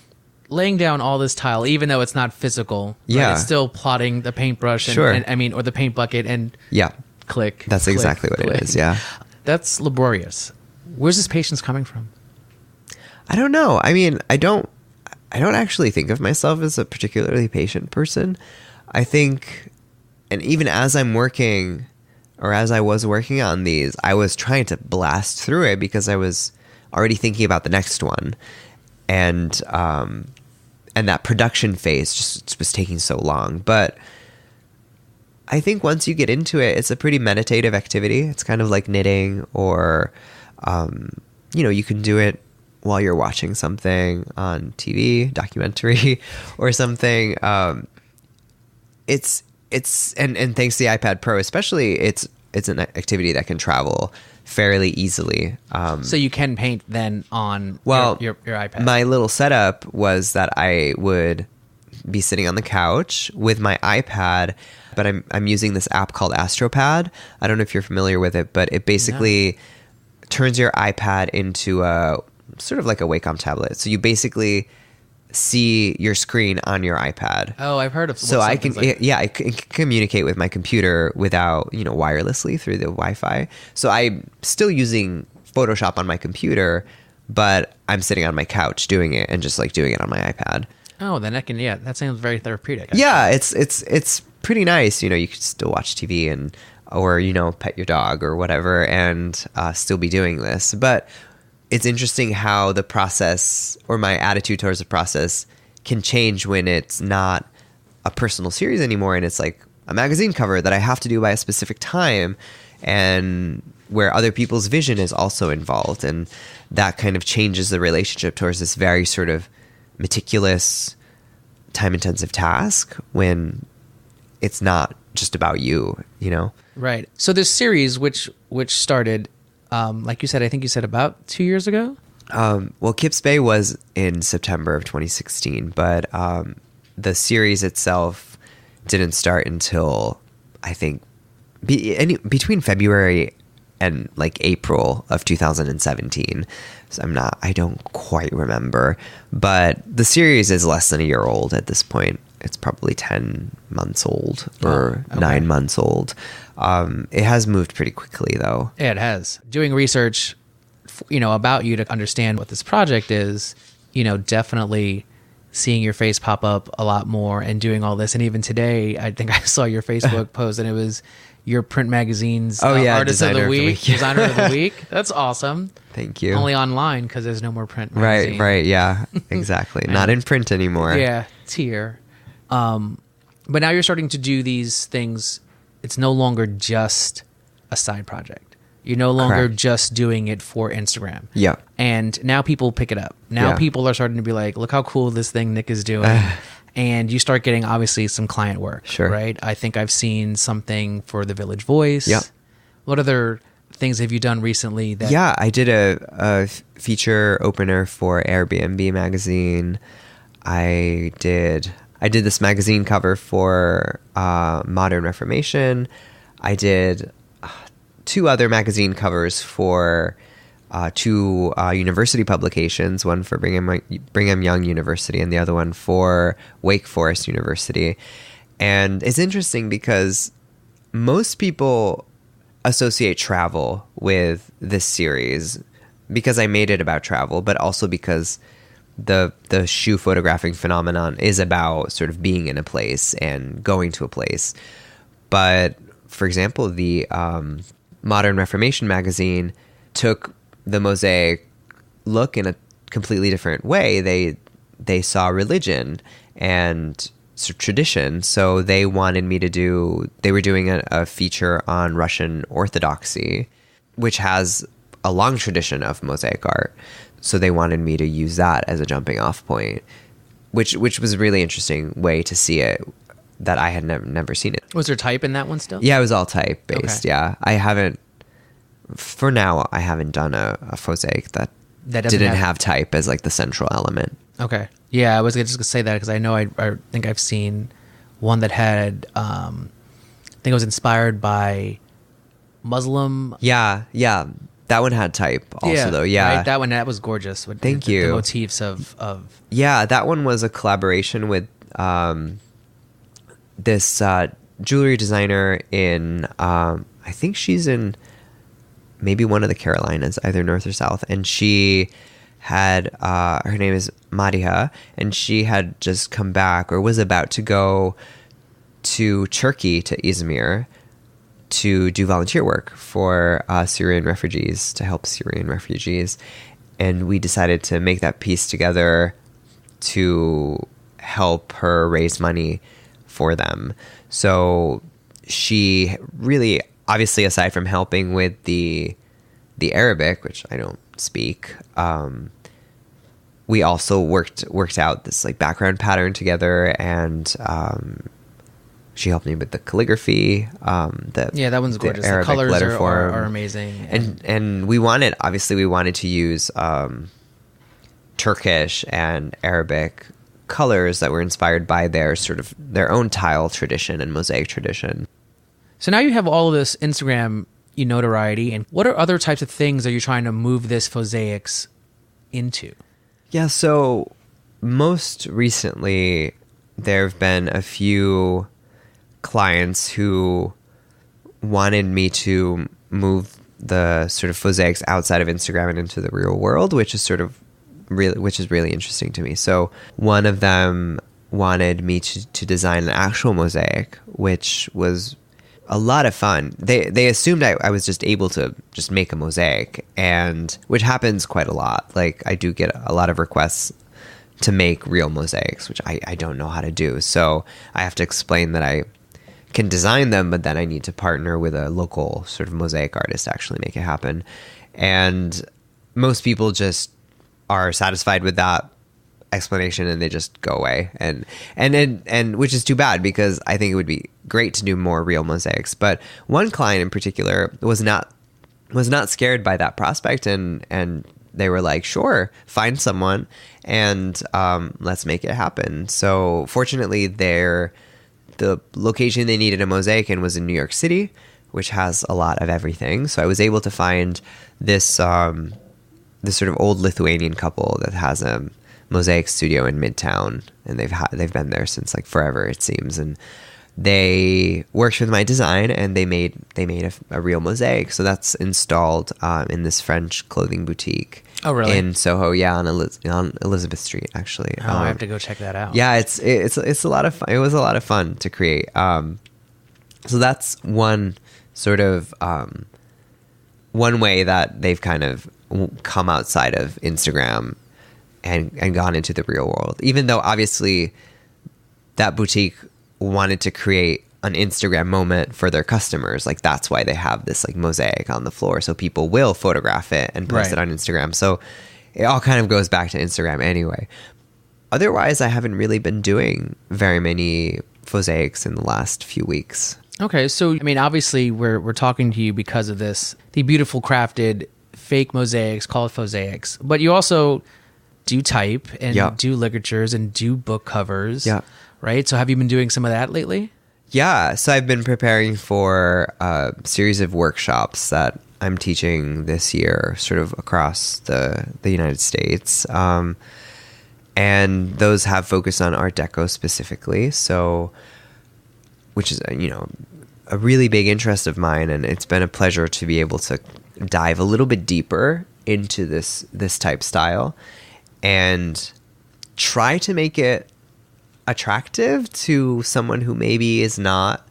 laying down all this tile, even though it's not physical, yeah, right, it's still plotting the paintbrush or the paint bucket and click. That's exactly what it is. Yeah. That's laborious. Where's this patience coming from? I don't know. I mean, I don't actually think of myself as a particularly patient person. I think, and even as I'm working, or as I was working on these, I was trying to blast through it because I was already thinking about the next one. And that production phase just was taking so long. But I think once you get into it, it's a pretty meditative activity. It's kind of like knitting, or, you can do it while you're watching something on TV, documentary or something. It's and thanks to the iPad Pro especially, it's an activity that can travel fairly easily. So you can paint then on your iPad. My little setup was that I would be sitting on the couch with my iPad, but I'm using this app called Astropad. I don't know if you're familiar with it, but it basically turns your iPad into sort of like a Wacom tablet. So you basically see your screen on your iPad. Oh, I've heard of. So I can, I can communicate with my computer without, wirelessly through the Wi-Fi. So I'm still using Photoshop on my computer, but I'm sitting on my couch doing it and just like doing it on my iPad. Oh, then that sounds very therapeutic. Actually. Yeah, it's pretty nice. You can still watch TV or pet your dog or whatever and still be doing this. But it's interesting how the process or my attitude towards the process can change when it's not a personal series anymore and it's like a magazine cover that I have to do by a specific time and where other people's vision is also involved. And that kind of changes the relationship towards this very sort of meticulous, time-intensive task when it's not just about you, Right. So this series, which started, like you said, I think you said about 2 years ago? Well, Kips Bay was in September of 2016, but the series itself didn't start until, I think, between February and like April of 2017. So I don't quite remember, but the series is less than a year old at this point. It's probably 10 months old or 9 months old. It has moved pretty quickly though. Yeah, it has. Doing research, about you to understand what this project is, definitely seeing your face pop up a lot more and doing all this. And even today, I think I saw your Facebook post and it was your print magazine's Artist of the Week, Designer of the Week. That's awesome. Thank you. Only online because there's no more print magazine. Right. Yeah, exactly. Not in print anymore. Yeah, it's here. But now you're starting to do these things. It's no longer just a side project. You're no longer just doing it for Instagram. Yeah. And now people pick it up. Now people are starting to be like, look how cool this thing Nick is doing. And you start getting, obviously, some client work. Sure. Right? I think I've seen something for the Village Voice. Yeah. What other things have you done recently? I did a feature opener for Airbnb magazine. I did this magazine cover for Modern Reformation. I did 2 other magazine covers for 2 university publications, one for Brigham Young University and the other one for Wake Forest University. And it's interesting because most people associate travel with this series because I made it about travel, but also because the shoe photographing phenomenon is about sort of being in a place and going to a place. But for example, the Modern Reformation magazine took the mosaic look in a completely different way. They saw religion and tradition, so they wanted me to they were doing a feature on Russian Orthodoxy, which has a long tradition of mosaic art. So they wanted me to use that as a jumping off point, which was a really interesting way to see it that I had never seen it. Was there type in that one still? Yeah, it was all type based. Okay. Yeah, I haven't done a Fauxsacis that didn't have type as like the central element. Okay. Yeah, I was just going to say that because I know I think I've seen one that had, I think it was inspired by Muslim. Yeah. That one had type also though. Yeah. Right? That was gorgeous. With Thank you. The motifs of. Yeah, that one was a collaboration with this jewelry designer in, I think she's in maybe one of the Carolinas, either North or South. And she had, her name is Mariha, and she had just come back or was about to go to Turkey, to Izmir, to do volunteer work for Syrian refugees, to help Syrian refugees. And we decided to make that piece together to help her raise money for them. So she really, obviously, aside from helping with the Arabic, which I don't speak, we also worked out this like background pattern together, and she helped me with the calligraphy. That one's gorgeous. The Arabic colors letter form. are amazing. And we wanted to use Turkish and Arabic colors that were inspired by their own tile tradition and mosaic tradition. So now you have all of this Instagram notoriety, and what are other types of things are you trying to move this Fauxsacis into? Yeah, so most recently, there have been a few clients who wanted me to move the sort of Fauxsacis outside of Instagram and into the real world, which is really interesting to me. So one of them wanted me to design an actual mosaic, which was a lot of fun. They assumed I was just able to just make a mosaic, and which happens quite a lot. Like, I do get a lot of requests to make real mosaics, which I don't know how to do. So I have to explain that I can design them, but then I need to partner with a local sort of mosaic artist to actually make it happen. And most people just are satisfied with that explanation and they just go away, and which is too bad, because I think it would be great to do more real mosaics. But one client in particular was not scared by that prospect, and they were like, sure, find someone and let's make it happen. So fortunately, the location they needed a mosaic in was in New York City, which has a lot of everything. So I was able to find this sort of old Lithuanian couple that has a mosaic studio in Midtown, and they've been there since like forever, it seems. And they worked with my design, and they made a real mosaic. So that's installed in this French clothing boutique. Oh, really? In Soho, yeah, on Elizabeth Street, actually. Oh, I have to go check that out. Yeah, it's a lot of fun. It was a lot of fun to create. So that's one sort of one way that they've kind of come outside of Instagram and gone into the real world. Even though obviously that boutique wanted to create an Instagram moment for their customers. Like, that's why they have this like mosaic on the floor, so people will photograph it and post it on Instagram. So it all kind of goes back to Instagram anyway. Otherwise, I haven't really been doing very many Fauxsacis in the last few weeks. Okay, so I mean, obviously we're talking to you because of this, the beautiful crafted fake mosaics called Fauxsacis, but you also do type and do ligatures and do book covers, right? So have you been doing some of that lately? Yeah, so I've been preparing for a series of workshops that I'm teaching this year, sort of across the United States. And those have focused on Art Deco specifically, so which is, a really big interest of mine, and it's been a pleasure to be able to dive a little bit deeper into this type style and try to make it attractive to someone who maybe is not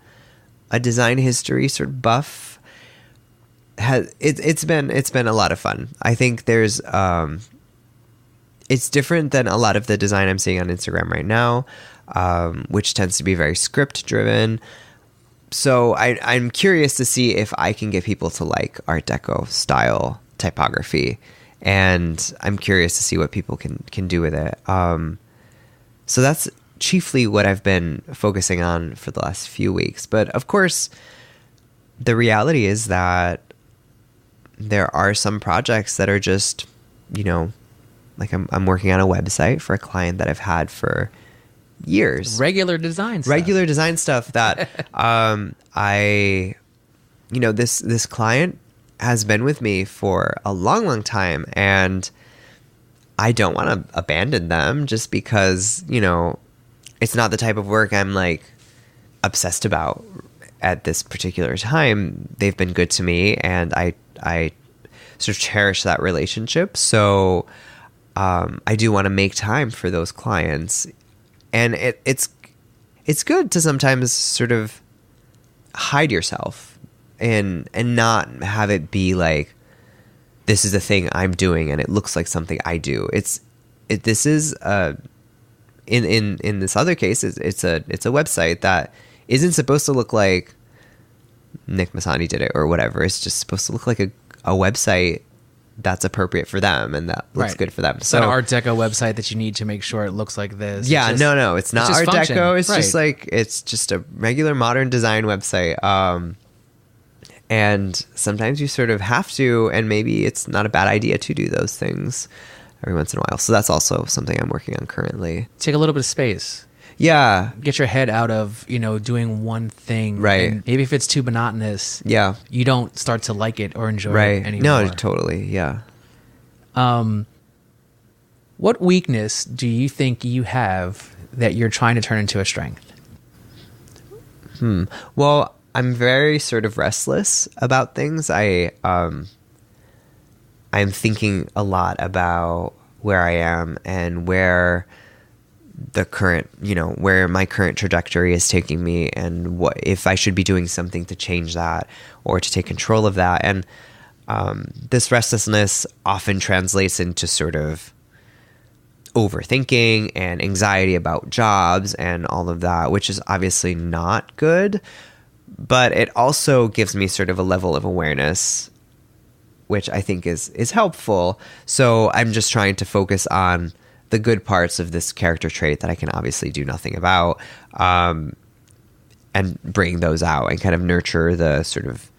a design history sort of buff. It's been a lot of fun. I think there's it's different than a lot of the design I'm seeing on Instagram right now, which tends to be very script driven. So I'm curious to see if I can get people to like Art Deco style typography, and I'm curious to see what people can do with it. So that's chiefly what I've been focusing on for the last few weeks. But of course, the reality is that there are some projects that are just, like I'm working on a website for a client that I've had for years. Regular design stuff that this client has been with me for a long, long time, and I don't want to abandon them just because, it's not the type of work I'm like obsessed about at this particular time. They've been good to me, and I sort of cherish that relationship. So I do want to make time for those clients, and it's good to sometimes sort of hide yourself and not have it be like, this is a thing I'm doing and it looks like something I do. This is in this other case, it's a website that isn't supposed to look like Nick Misani did it or whatever. It's just supposed to look like a website that's appropriate for them and that looks good for them. So an Art Deco website that you need to make sure it looks like this. Yeah, no, it's not Art Deco. It's just like, it's just a regular modern design website. And sometimes you sort of have to, and maybe it's not a bad idea to do those things every once in a while. So that's also something I'm working on currently. Take a little bit of space. Yeah. Get your head out of, doing one thing. Right. And maybe if it's too monotonous, you don't start to like it or enjoy it anymore. No, totally. Yeah. What weakness do you think you have that you're trying to turn into a strength? Well, I'm very sort of restless about things. I'm thinking a lot about where I am and where the current, where my current trajectory is taking me, and what if I should be doing something to change that or to take control of that. And this restlessness often translates into sort of overthinking and anxiety about jobs and all of that, which is obviously not good, but it also gives me sort of a level of awareness, which I think is helpful. So I'm just trying to focus on the good parts of this character trait that I can obviously do nothing about, and bring those out and kind of nurture the sort of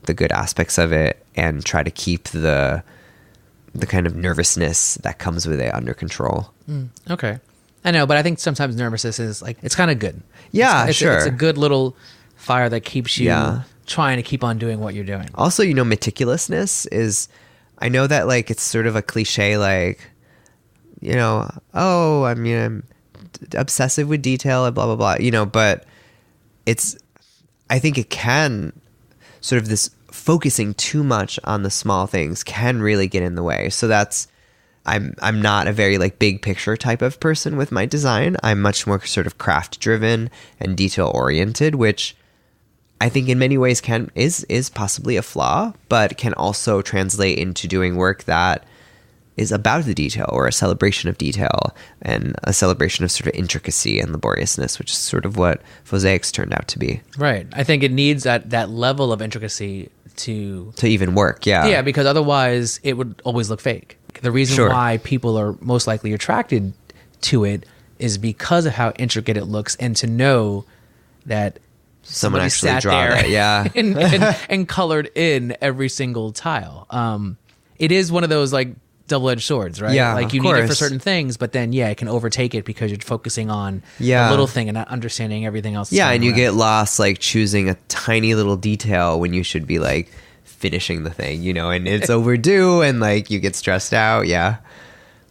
the good aspects of it, and try to keep the kind of nervousness that comes with it under control. Okay. I know, but I think sometimes nervousness is like, it's kind of good. Yeah, it's sure. It's a good little fire that keeps you trying to keep on doing what you're doing. Also, meticulousness is, I know that like it's sort of a cliche, like, I'm obsessive with detail and blah, blah, blah, but I think it can sort of this focusing too much on the small things can really get in the way. So I'm not a very like big picture type of person with my design. I'm much more sort of craft driven and detail oriented, which I think in many ways is possibly a flaw, but can also translate into doing work that is about the detail, or a celebration of detail and a celebration of sort of intricacy and laboriousness, which is sort of what Fauxsacis turned out to be. Right. I think it needs that level of intricacy to even work. Yeah. Yeah, because otherwise it would always look fake. The reason why people are most likely attracted to it is because of how intricate it looks, and to know that someone actually sat draw there that. Yeah. and colored in every single tile. It is one of those like double-edged swords, right? Yeah, like you of need it for course. certain things, but then it can overtake it because you're focusing on a little thing and not understanding everything else. Yeah, and you get lost like choosing a tiny little detail when you should be like finishing the thing, and it's overdue, and like you get stressed out. Yeah.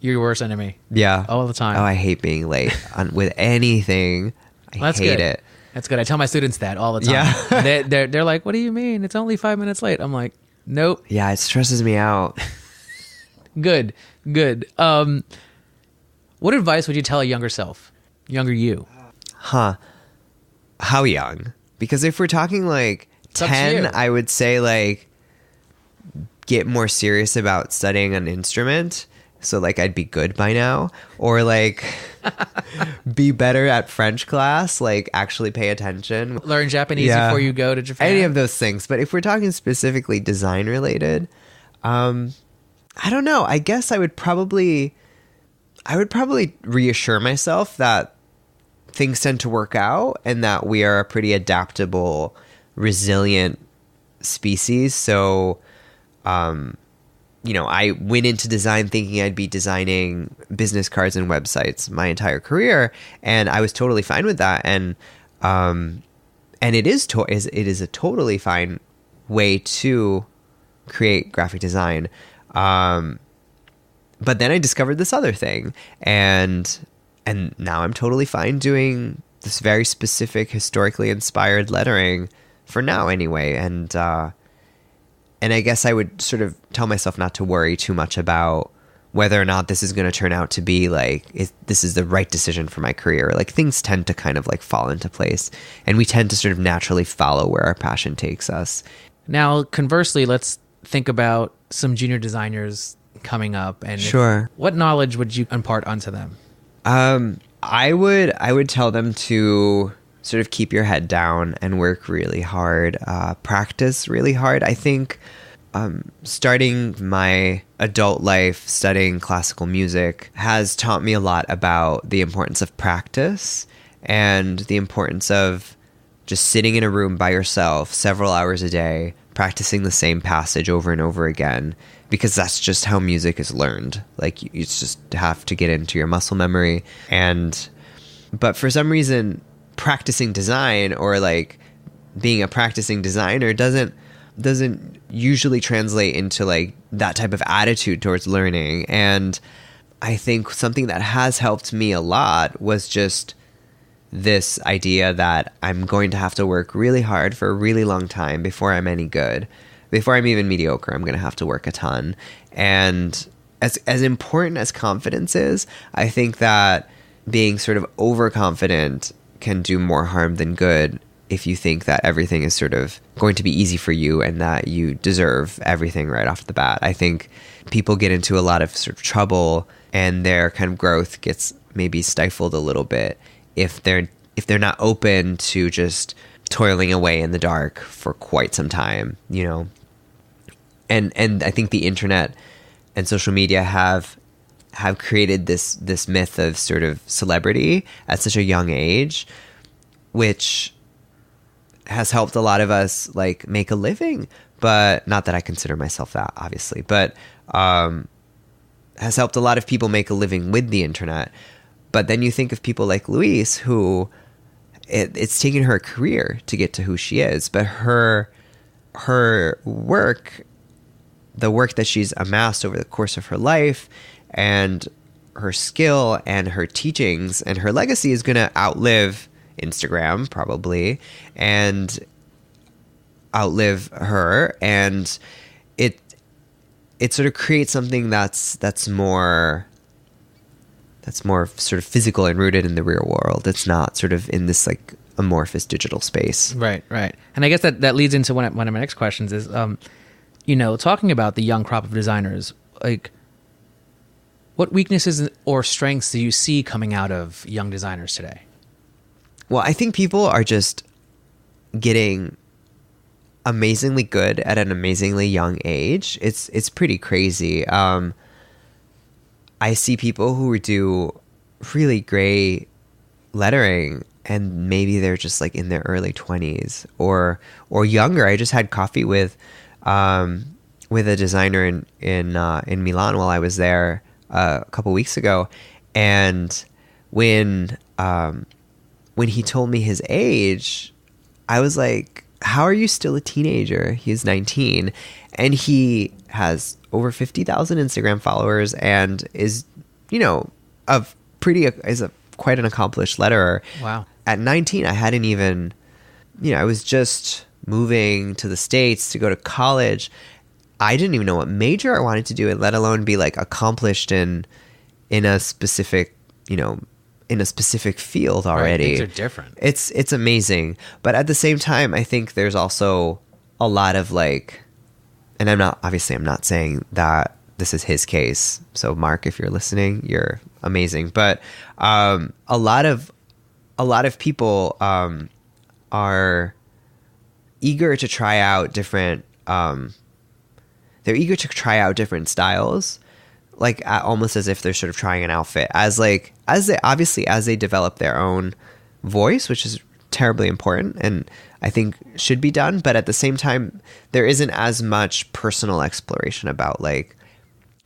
You're your worst enemy. Yeah. All the time. Oh, I hate being late with anything. I hate it. That's good. I tell my students that all the time. Yeah. They're like, what do you mean? It's only 5 minutes late. I'm like, nope. Yeah, it stresses me out. Good. What advice would you tell a younger you? How young? Because if we're talking like 10, I would say like get more serious about studying an instrument. So like I'd be good by now, or like be better at French class, like actually pay attention. Learn Japanese before you go to Japan. Any of those things. But if we're talking specifically design related, I don't know. I guess I would probably reassure myself that things tend to work out, and that we are a pretty adaptable, resilient species. So, I went into design thinking I'd be designing business cards and websites my entire career, and I was totally fine with that. And it is a totally fine way to create graphic design. But then I discovered this other thing, and now I'm totally fine doing this very specific, historically inspired lettering for now anyway. And I guess I would sort of tell myself not to worry too much about whether or not this is going to turn out to be like, this is the right decision for my career. Like things tend to kind of like fall into place, and we tend to sort of naturally follow where our passion takes us. Now, conversely, let's think about some junior designers coming up, and what knowledge would you impart onto them? I would tell them to sort of keep your head down and work really hard, practice really hard. I think starting my adult life studying classical music has taught me a lot about the importance of practice and the importance of just sitting in a room by yourself several hours a day, practicing the same passage over and over again, because that's just how music is learned. Like you just have to get into your muscle memory. But for some reason, practicing design, or like being a practicing designer, doesn't usually translate into like that type of attitude towards learning. And I think something that has helped me a lot was just this idea that I'm going to have to work really hard for a really long time before I'm any good. Before I'm even mediocre, I'm going to have to work a ton. And as important as confidence is, I think that being sort of overconfident can do more harm than good if you think that everything is sort of going to be easy for you and that you deserve everything right off the bat. I think people get into a lot of sort of trouble and their kind of growth gets maybe stifled a little bit if they're not open to just toiling away in the dark for quite some time, you know. And I think the internet and social media have created this myth of sort of celebrity at such a young age, which has helped a lot of us like make a living, but not that I consider myself that, obviously, but has helped a lot of people make a living with the internet. But then you think of people like Louise, who it's taken her a career to get to who she is, but her work, the work that she's amassed over the course of her life, and her skill and her teachings and her legacy is going to outlive Instagram probably, and outlive her, and it sort of creates something that's more sort of physical and rooted in the real world. It's not sort of in this like amorphous digital space. Right. And I guess that leads into one of my next questions is, talking about the young crop of designers, like what weaknesses or strengths do you see coming out of young designers today? Well, I think people are just getting amazingly good at an amazingly young age. It's pretty crazy. I see people who do really great lettering and maybe they're just like in their early 20s or younger. I just had coffee with a designer in Milan while I was there a couple weeks ago, and when he told me his age, I was like, how are you still a teenager? He's 19 and he has over 50,000 Instagram followers and is, quite an accomplished letterer. Wow. At 19, I hadn't even, I was just moving to the States to go to college. I didn't even know what major I wanted to do, let alone be like accomplished in a specific, in a specific field already. Right, things are different. It's amazing. But at the same time, I think there's also a lot of like, and I'm not saying that this is his case. So Mark, if you're listening, you're amazing. But a lot of people are eager to try out different, they're eager to try out different styles, like almost as if they're sort of trying an outfit, as they develop their own voice, which is terribly important and I think should be done. But at the same time, there isn't as much personal exploration about like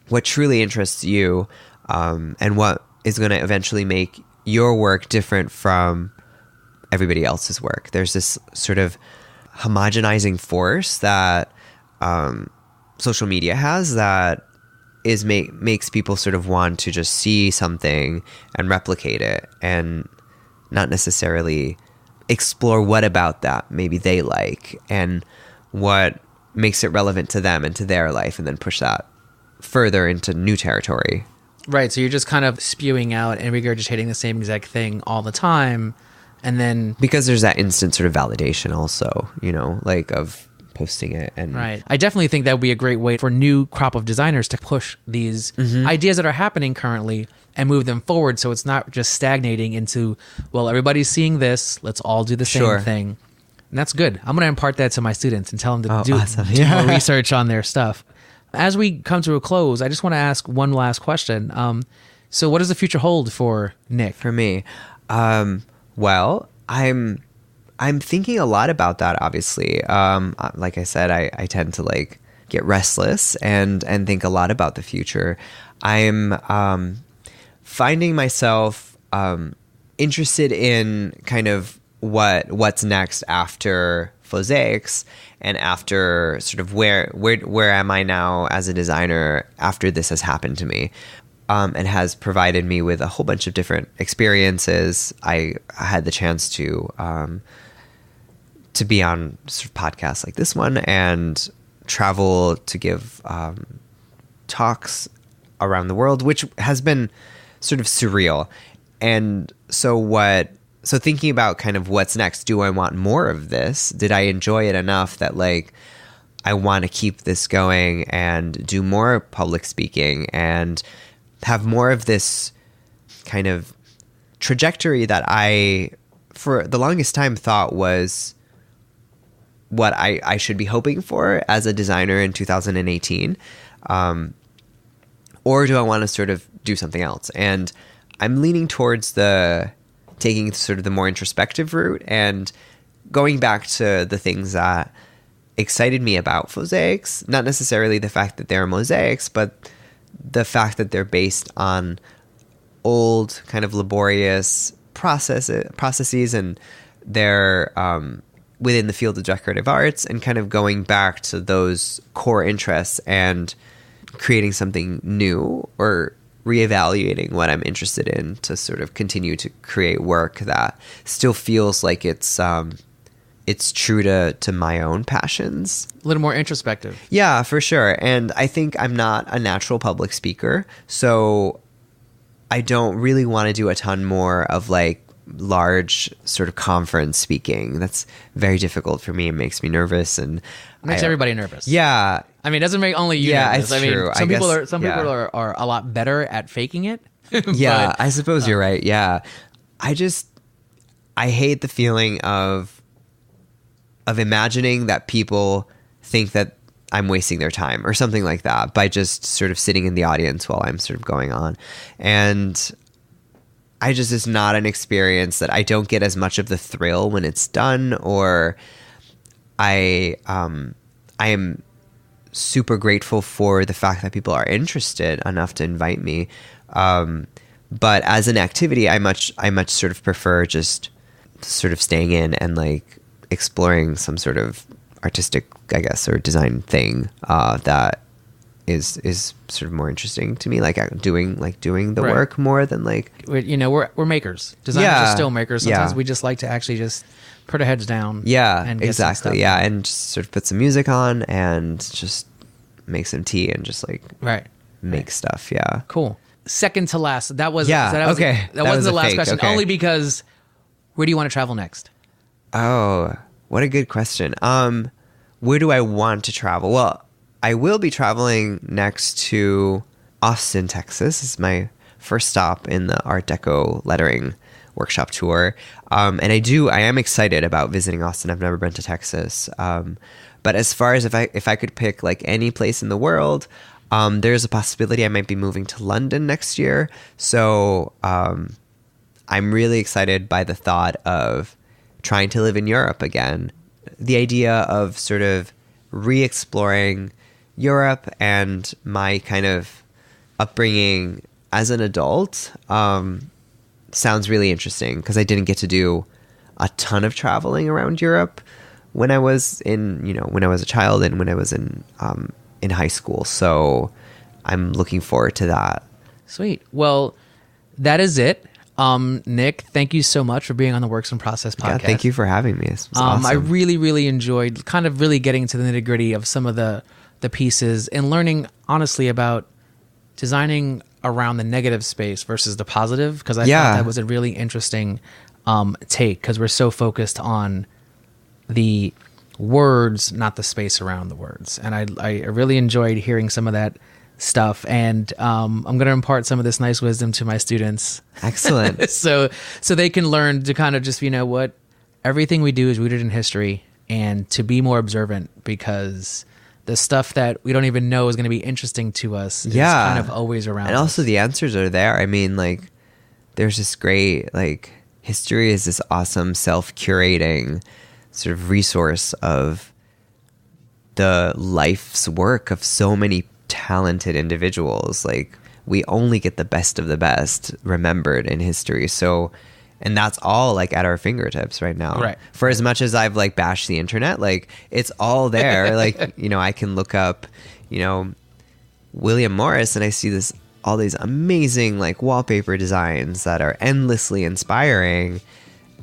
what truly interests you, and what is going to eventually make your work different from everybody else's work. There's this sort of homogenizing force that social media has that makes people sort of want to just see something and replicate it and not necessarily explore what about that maybe they like and what makes it relevant to them and to their life, and then push that further into new territory. Right. So you're just kind of spewing out and regurgitating the same exact thing all the time. And then because there's that instant sort of validation also, like of posting it. And right. I definitely think that would be a great way for new crop of designers to push these ideas that are happening currently and move them forward. So it's not just stagnating into, well, everybody's seeing this, let's all do the same thing. And that's good. I'm going to impart that to my students and tell them to do more research on their stuff. As we come to a close, I just want to ask one last question. So what does the future hold for Nick? For me? Well, I'm thinking a lot about that, obviously. Like I said, I tend to like get restless and think a lot about the future. I'm finding myself interested in kind of what's next after Fauxsacis and after sort of where am I now as a designer after this has happened to me. and has provided me with a whole bunch of different experiences. I had the chance to be on sort of podcasts like this one and travel to give talks around the world, which has been sort of surreal. And so thinking about kind of what's next, do I want more of this? Did I enjoy it enough that like I want to keep this going and do more public speaking and have more of this kind of trajectory that I, for the longest time, thought was what I should be hoping for as a designer in 2018? Or do I want to sort of do something else? And I'm leaning towards taking sort of the more introspective route and going back to the things that excited me about Fauxsacis, not necessarily the fact that they're mosaics, but the fact that they're based on old kind of laborious processes and they're within the field of decorative arts, and kind of going back to those core interests and creating something new or reevaluating what I'm interested in to sort of continue to create work that still feels like it's true to my own passions. A little more introspective. Yeah, for sure. And I think I'm not a natural public speaker, so I don't really want to do a ton more of like large sort of conference speaking. That's very difficult for me. It makes me nervous, and makes everybody nervous. Yeah. I mean, it doesn't make only you nervous. It's true. Some people are a lot better at faking it. Yeah, I suppose you're right. Yeah. I hate the feeling of imagining that people think that I'm wasting their time or something like that by just sort of sitting in the audience while I'm sort of going on. And it's not an experience that I don't get as much of the thrill when it's done, or I am super grateful for the fact that people are interested enough to invite me. But as an activity, I much sort of prefer just sort of staying in and like exploring some sort of artistic, I guess, or design thing that is sort of more interesting to me, like doing the right. work more than like, we're makers. Designers are still makers. Sometimes we just like to actually just put our heads down. Yeah, and get exactly. Yeah, and just sort of put some music on and just make some tea and just like make stuff. Yeah, cool. Second to last. That was okay. That wasn't the last fake. question. Okay. Only because where do you want to travel next? Oh, what a good question. Where do I want to travel? Well, I will be traveling next to Austin, Texas. This is my first stop in the Art Deco lettering workshop tour. And I am excited about visiting Austin. I've never been to Texas. But as far as if I could pick like any place in the world, there's a possibility I might be moving to London next year. So I'm really excited by the thought of trying to live in Europe again. The idea of sort of re-exploring Europe and my kind of upbringing as an adult sounds really interesting, because I didn't get to do a ton of traveling around Europe when I was when I was a child and when I was in high school. So I'm looking forward to that. Sweet. Well, that is it. Nick, thank you so much for being on the Works in Process podcast. Yeah, thank you for having me. This was awesome. I really, really enjoyed kind of really getting to the nitty gritty of some of the pieces and learning honestly about designing around the negative space versus the positive, because I thought that was a really interesting take, because we're so focused on the words, not the space around the words. And I really enjoyed hearing some of that stuff, and I'm going to impart some of this nice wisdom to my students. Excellent. so they can learn to kind of just, what everything we do is rooted in history, and to be more observant, because the stuff that we don't even know is going to be interesting to us is kind of always around and us. Also the answers are there. I mean, like, there's this great, like, history is this awesome self-curating sort of resource of the life's work of so many talented individuals. Like, we only get the best of the best remembered in history. So, and that's all like at our fingertips right now. Right. For as much as I've like bashed the internet, like it's all there. Like, I can look up, William Morris, and I see this all these amazing like wallpaper designs that are endlessly inspiring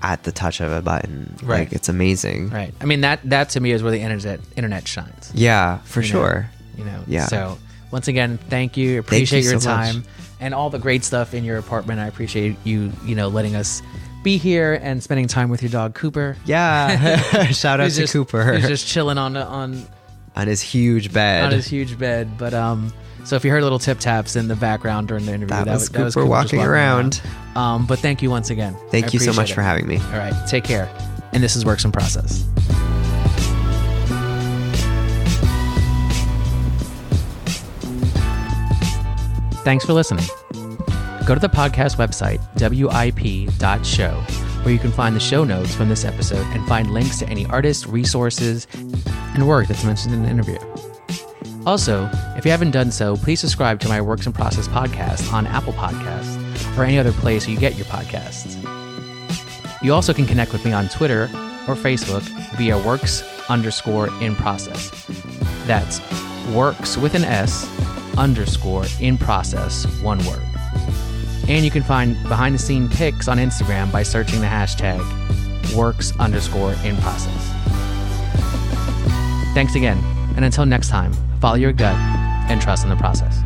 at the touch of a button. Right. Like, it's amazing. Right. I mean, that to me is where the internet shines. Yeah, for sure. Yeah. So once again, thank you. Appreciate your so time much. and all the great stuff in your apartment. I appreciate you, letting us be here and spending time with your dog, Cooper. Yeah. Shout out to Cooper. He's just chilling on his huge bed. But so if you heard little tip taps in the background during the interview, that was Cooper walking around. But thank you once again. Thank you so much for having me. All right, take care. And this is Works in Process. Thanks for listening. Go to the podcast website, wip.show, where you can find the show notes from this episode and find links to any artists, resources, and work that's mentioned in the interview. Also, if you haven't done so, please subscribe to my Works in Process podcast on Apple Podcasts or any other place you get your podcasts. You also can connect with me on Twitter or Facebook via works_in_process. That's works with an S _in process, one word. And you can find behind-the-scene pics on Instagram by searching the hashtag works_in process. Thanks again, and until next time, follow your gut and trust in the process.